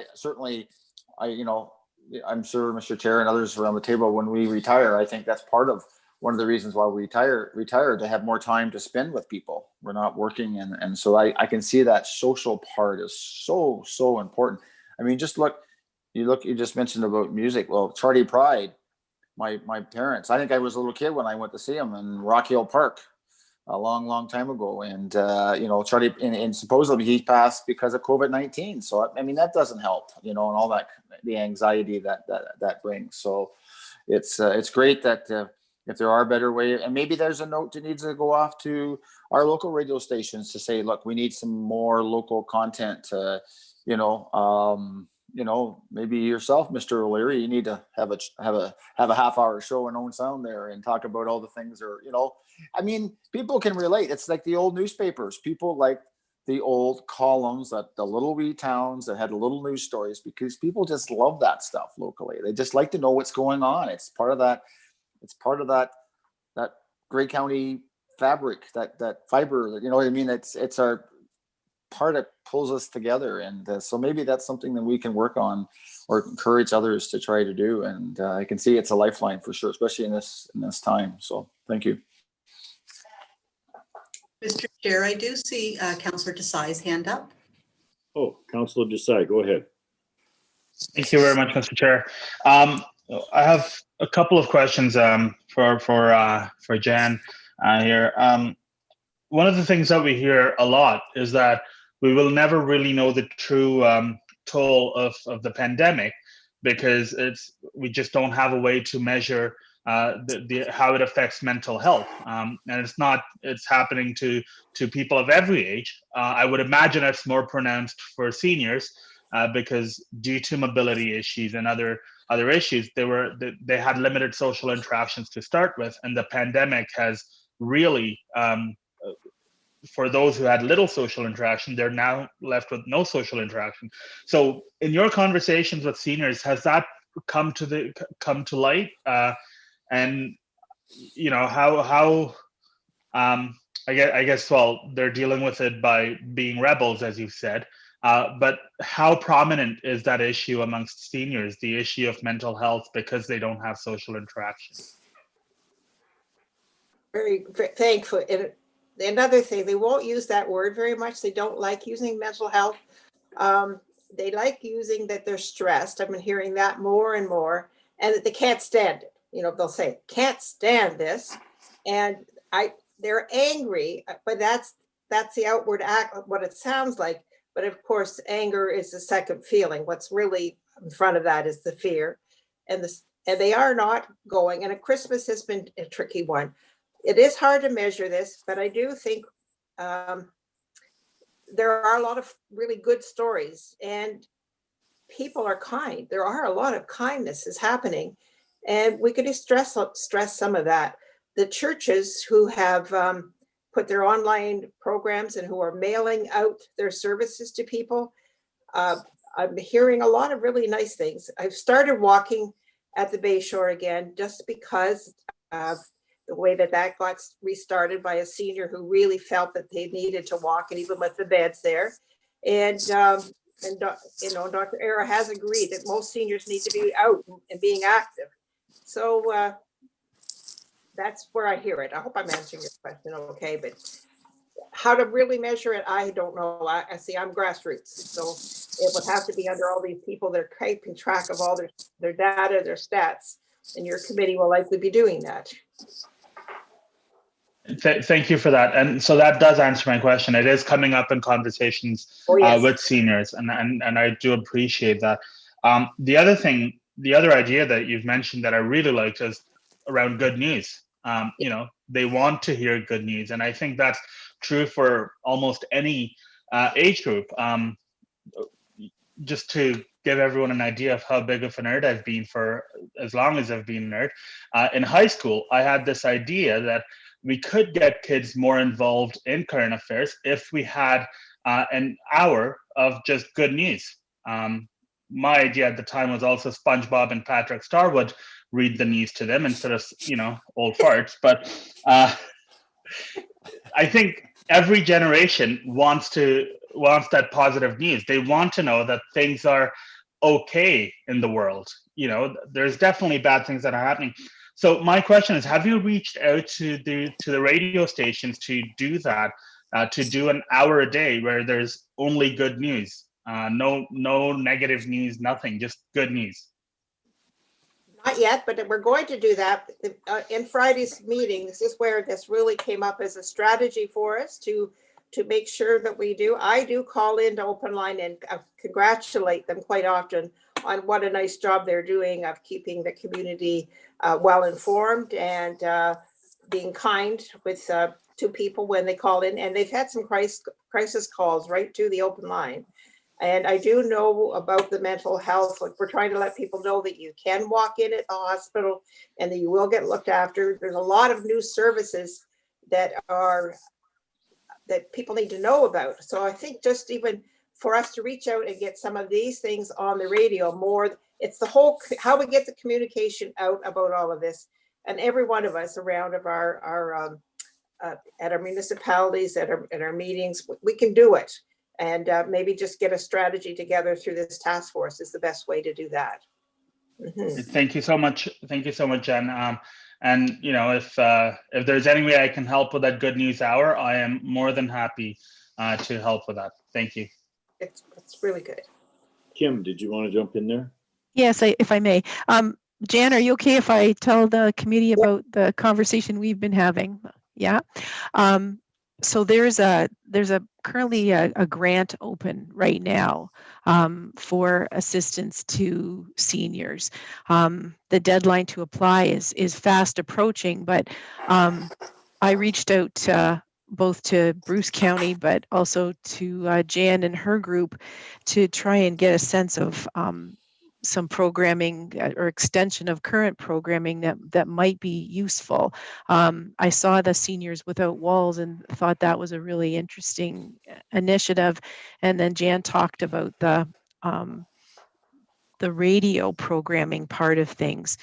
I'm sure Mr. Chair and others around the table, when we retire, I think that's part of one of the reasons why we retire, to have more time to spend with people. We're not working. And so I can see that social part is so important. I mean, you just mentioned about music. Well, Charlie Pride, my parents, I think I was a little kid when I went to see him in Rock Hill Park a long time ago. And, Charlie, and supposedly he passed because of COVID-19. So, I mean, that doesn't help, and all that, the anxiety that brings. So it's great that if there are better ways, and maybe there's a note that needs to go off to our local radio stations to say, look, we need some more local content. Maybe yourself, Mr. O'Leary, you need to have a half-hour show in Owen Sound there and talk about all the things. Or I mean, people can relate. It's like the old newspapers. People like the old columns, that the little wee towns that had little news stories, because people just love that stuff locally. They just like to know what's going on. It's part of that. It's part of that Grey County fabric, that fiber. You know what I mean? It's our part that pulls us together, and so maybe that's something that we can work on or encourage others to try to do. And I can see it's a lifeline for sure, especially in this time. So thank you. Mr. Chair, I do see Councillor Desai's hand up. Oh, Councillor Desai, go ahead. Thank you very much, Mr. Chair. I have a couple of questions for Jan here. One of the things that we hear a lot is that we will never really know the true toll of the pandemic, because we just don't have a way to measure how it affects mental health, and it's happening to people of every age. I would imagine it's more pronounced for seniors, because due to mobility issues and other issues, they had limited social interactions to start with, and the pandemic has really, for those who had little social interaction, they're now left with no social interaction. So in your conversations with seniors, has that come to light? And how I guess well, they're dealing with it by being rebels, as you've said, but how prominent is that issue amongst seniors, the issue of mental health, because they don't have social interaction? Very thankful. And another thing, they won't use that word very much. They don't like using mental health. They like using that they're stressed. I've been hearing that more and more, and that they can't stand it. They'll say, can't stand this. And they're angry, but that's the outward act, what it sounds like. But of course, anger is the second feeling. What's really in front of that is the fear. And they are not going. And Christmas has been a tricky one. It is hard to measure this, but I do think there are a lot of really good stories, and people are kind. There are a lot of kindness is happening, and we could stress some of that. The churches who have put their online programs and who are mailing out their services to people, I'm hearing a lot of really nice things. I've started walking at the Bayshore again, just because the way that got restarted by a senior who really felt that they needed to walk, and even with the beds there. And Dr. Era has agreed that most seniors need to be out and being active. So that's where I hear it. I hope I'm answering your question okay, but how to really measure it, I don't know. I see I'm grassroots, so it would have to be under all these people that are keeping track of all their data, their stats, and your committee will likely be doing that. Thank you for that. And so that does answer my question. It is coming up in conversations with seniors, and I do appreciate that. The other idea that you've mentioned that I really liked is around good news. They want to hear good news, and I think that's true for almost any age group. Just to give everyone an idea of how big of a nerd I've been for as long as I've been a nerd, in high school, I had this idea that we could get kids more involved in current affairs if we had an hour of just good news. my idea at the time was also SpongeBob and Patrick Star would read the news to them instead of, old farts. But I think every generation wants that positive news. They want to know that things are okay in the world. There's definitely bad things that are happening. So my question is, have you reached out to the radio stations to do that, to do an hour a day where there's only good news, no negative news, nothing, just good news? Not yet, but we're going to do that in Friday's meeting. This is where this really came up as a strategy for us to make sure that we do. I do call into Open Line and congratulate them quite often on what a nice job they're doing of keeping the community well informed and being kind with to people when they call in. And they've had some crisis calls right to the Open Line. And I do know about the mental health. Like, we're trying to let people know that you can walk in at the hospital and that you will get looked after. There's a lot of new services that people need to know about. So I think just even for us to reach out and get some of these things on the radio more, it's the whole, how we get the communication out about all of this. And every one of us around of our at our municipalities, at our meetings, we can do it. And maybe just get a strategy together through this task force is the best way to do that. Mm-hmm. Thank you so much. Thank you so much, Jen. And if there's any way I can help with that Good News Hour, I am more than happy to help with that. Thank you. It's really good. Kim, did you want to jump in there? Yes, if I may. Jan, are you okay if I tell the committee about the conversation we've been having? Yeah. So there's currently a grant open right now for assistance to seniors. The deadline to apply is fast approaching, but I reached out both to Bruce County, but also to Jan and her group to try and get a sense of some programming or extension of current programming that might be useful. I saw the Seniors Without Walls and thought that was a really interesting initiative. And then Jan talked about the radio programming part of things.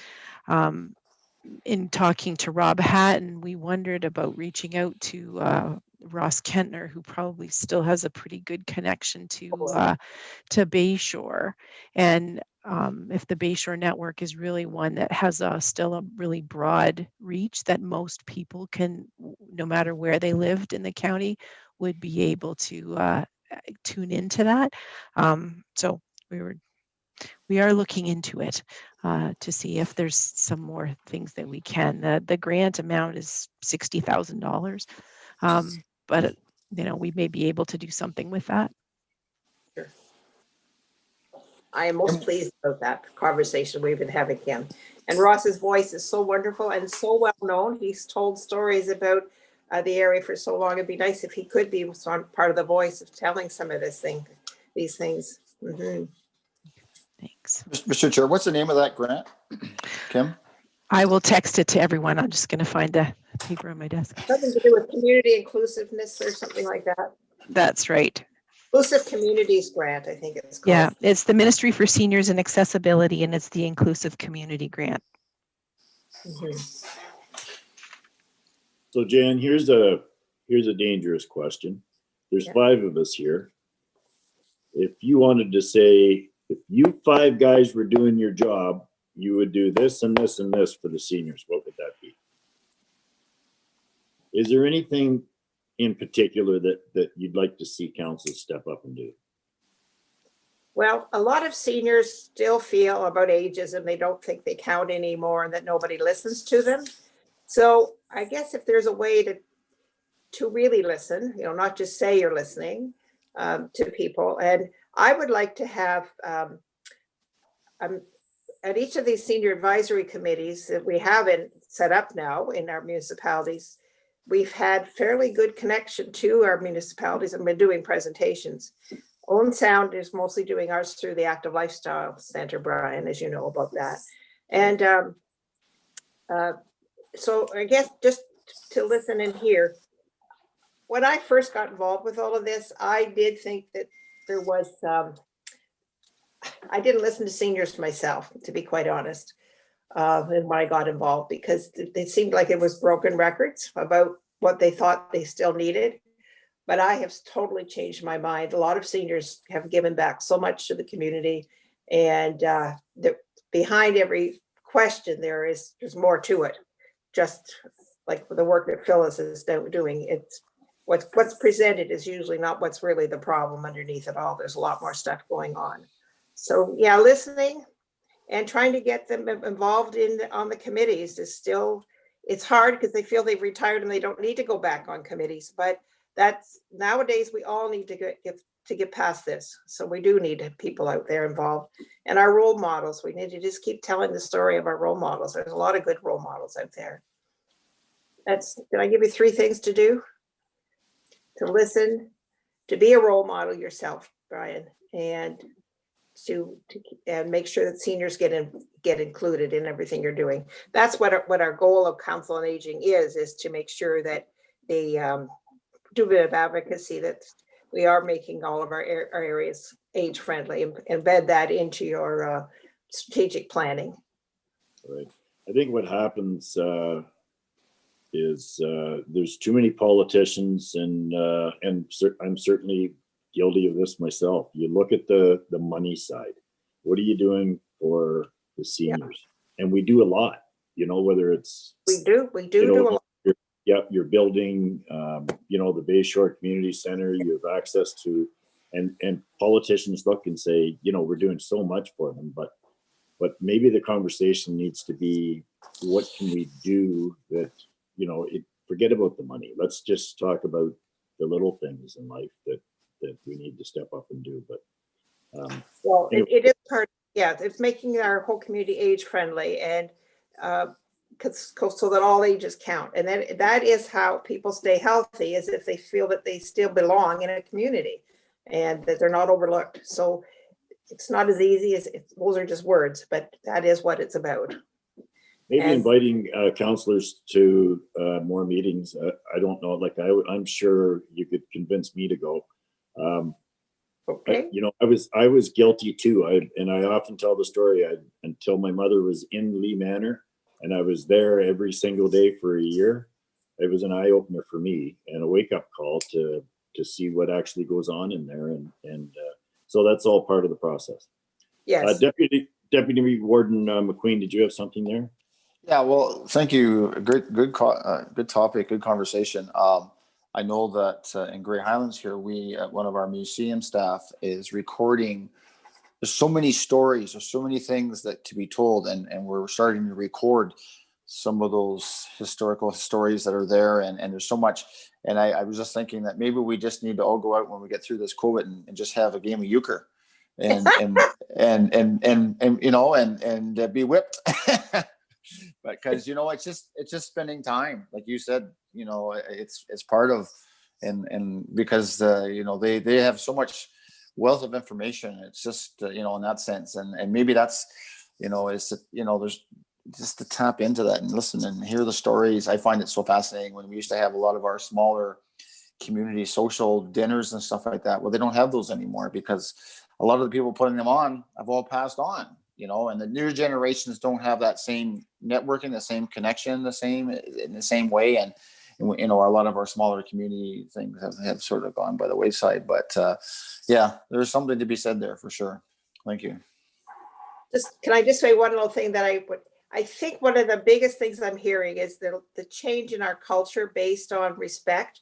In talking to Rob Hatton, we wondered about reaching out to Ross Kentner, who probably still has a pretty good connection to Bayshore. And if the Bayshore network is really one that has still a really broad reach that most people can, no matter where they lived in the county, would be able to tune into that. So we are looking into it to see if there's some more things that we can. The grant amount is $60,000, but we may be able to do something with that. Sure. I am most pleased about that conversation we've been having, Kim. And Ross's voice is so wonderful and so well known. He's told stories about the area for so long. It'd be nice if he could be part of the voice of telling some of these things. Mm-hmm. Thanks. Mr. Chair, what's the name of that grant, Kim? I will text it to everyone. I'm just going to find the paper on my desk. Something to do with community inclusiveness or something like that. That's right. Inclusive Communities Grant, I think it's called. Yeah, it's the Ministry for Seniors and Accessibility, and it's the Inclusive Community Grant. Mm-hmm. So Jan, here's a dangerous question. There's 5 of us here. If you wanted to say, if you 5 guys were doing your job, you would do this and this and this for the seniors, what would that be? Is there anything in particular that you'd like to see council step up and do? Well, a lot of seniors still feel about ageism. They don't think they count anymore and that nobody listens to them. So I guess if there's a way to really listen, not just say you're listening to people. And I would like to have at each of these senior advisory committees that we have set up now in our municipalities, we've had fairly good connection to our municipalities and been doing presentations. Owen Sound is mostly doing ours through the Active Lifestyle Center, Brian, as you know about that. And so I guess just to listen and hear. When I first got involved with all of this, I did think that there was I didn't listen to seniors myself, to be quite honest, when I got involved, because it seemed like it was broken records about what they thought they still needed. But I have totally changed my mind. A lot of seniors have given back so much to the community, and behind every question there's more to it. Just like the work that Phyllis is doing, it's what's presented is usually not what's really the problem underneath it all. There's a lot more stuff going on. So yeah, listening and trying to get them involved on the committees is still, it's hard because they feel they've retired and they don't need to go back on committees. But that's nowadays we all need to get past this. So we do need people out there involved, and our role models. We need to just keep telling the story of our role models. There's a lot of good role models out there. Did I give you 3 things to do? To listen, to be a role model yourself, Brian, and to make sure that seniors get included in everything you're doing. That's what our goal of Council on Aging is to make sure that they do a bit of advocacy, that we are making all of our areas age friendly, and embed that into your strategic planning. Right. I think what happens is there's too many politicians, and I'm certainly guilty of this myself. You look at the money side. What are you doing for the seniors? Yeah. And we do a lot, whether it's we do do a lot. You're building, the Bayshore Community Center. You have access to, and politicians look and say, we're doing so much for them, but maybe the conversation needs to be, what can we do that, forget about the money. Let's just talk about the little things in life that we need to step up and do. But anyway. It is part. Yeah, it's making our whole community age friendly, and so that all ages count. And then that is how people stay healthy, is if they feel that they still belong in a community and that they're not overlooked. So it's not as easy as those are just words, but that is what it's about. Maybe inviting counselors to more meetings. I don't know, I'm sure you could convince me to go. Okay. I was guilty too. I often tell the story, until my mother was in Lee Manor, and I was there every single day for a year. It was an eye opener for me and a wake up call to see what actually goes on in there. And so that's all part of the process. Yes. Deputy Warden McQueen, did you have something there? Yeah, well, thank you. Good topic, good conversation. I know that in Grey Highlands here, one of our museum staff is recording. There's so many stories, there's so many things that to be told, and we're starting to record some of those historical stories that are there, and there's so much. And I was just thinking that maybe we just need to all go out when we get through this COVID and just have a game of euchre, and be whipped. Because it's just spending time, like you said. It's part of, and because they have so much wealth of information. It's just in that sense, and maybe that's there's just to tap into that and listen and hear the stories. I find it so fascinating when we used to have a lot of our smaller community social dinners and stuff like that. Well, they don't have those anymore because a lot of the people putting them on have all passed on. And the new generations don't have that same networking, the same connection, in the same way. And a lot of our smaller community things have sort of gone by the wayside. But yeah, there's something to be said there for sure. Thank you. Can I just say one little thing that I think one of the biggest things I'm hearing is the change in our culture based on respect.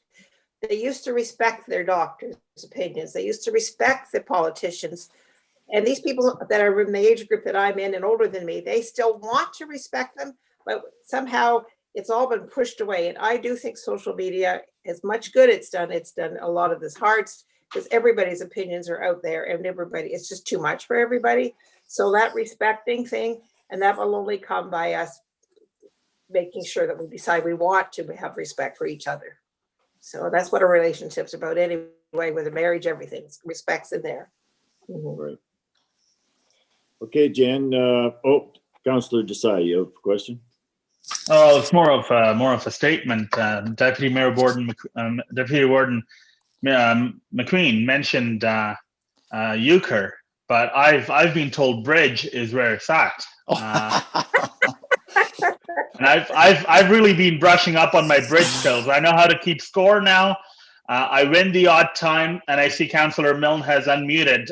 They used to respect their doctors' opinions. They used to respect the politicians. And these people that are in the age group that I'm in and older than me, they still want to respect them, but somehow it's all been pushed away. And I do think social media, as much good it's done a lot of this hard, because everybody's opinions are out there and it's just too much for everybody. So that respecting thing, and that will only come by us making sure that we decide we want to have respect for each other. So that's what a relationship's about anyway, with a marriage, everything, respect's in there. Mm-hmm. Right. Okay, Jan. Councillor Desai, you have a question? Oh, it's more of a statement. Deputy Warden McQueen mentioned euchre, but I've been told bridge is where it's at. And I've really been brushing up on my bridge skills. I know how to keep score now. I win the odd time, and I see Councillor Milne has unmuted.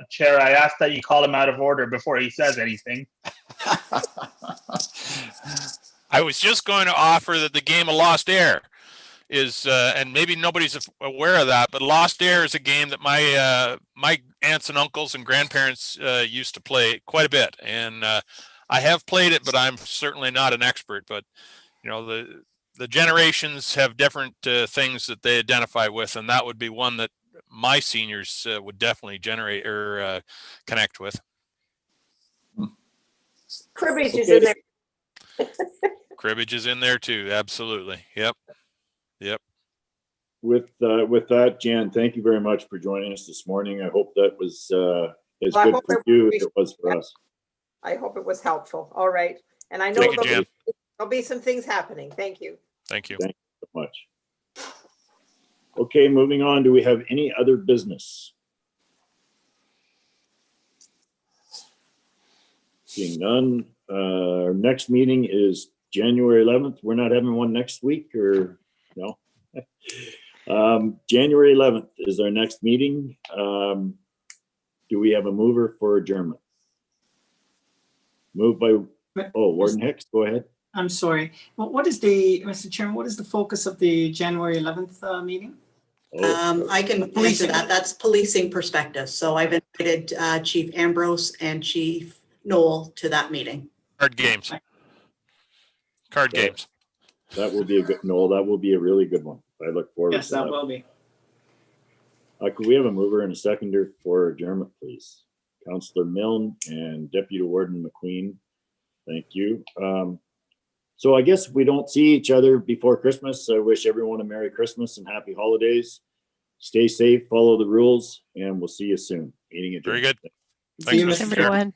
Chair, I ask that you call him out of order before he says anything. I was just going to offer that the game of Lost Air is, and maybe nobody's aware of that, but Lost Air is a game that my aunts and uncles and grandparents used to play quite a bit, and I have played it, but I'm certainly not an expert. But you know, the generations have different things that they identify with, and that would be one that my seniors would definitely generate or connect with. Cribbage is in there. Cribbage is in there too. Absolutely. Yep. With that, Jan, thank you very much for joining us this morning. I hope that was as Well, I good hope for it you was- as it was for us. I hope it was helpful. All right. And I know Thank you, Jan. there'll be some things happening. Thank you. Thank you. Thank you so much. Okay, moving on. Do we have any other business? Seeing none. Our next meeting is January 11th. We're not having one next week, or no? January 11th is our next meeting. Do we have a mover for adjournment? Moved by, Warden Hicks, go ahead. I'm sorry. What is Mr. Chairman, what is the focus of the January 11th meeting? I can answer that. That's policing perspective. So I've invited Chief Ambrose and Chief Knoll to that meeting. Card games. Card games. That will be a good, no, that will be a really good one. I look forward to that. Yes, that will be. Could we have a mover and a seconder for adjournment, please? Councillor Milne and Deputy Warden McQueen. Thank you. So I guess we don't see each other before Christmas. I wish everyone a Merry Christmas and Happy Holidays. Stay safe, follow the rules, and we'll see you soon. Meeting adjourned. Very good. See you, Thanks, Mr. Mr. Chair. Everyone.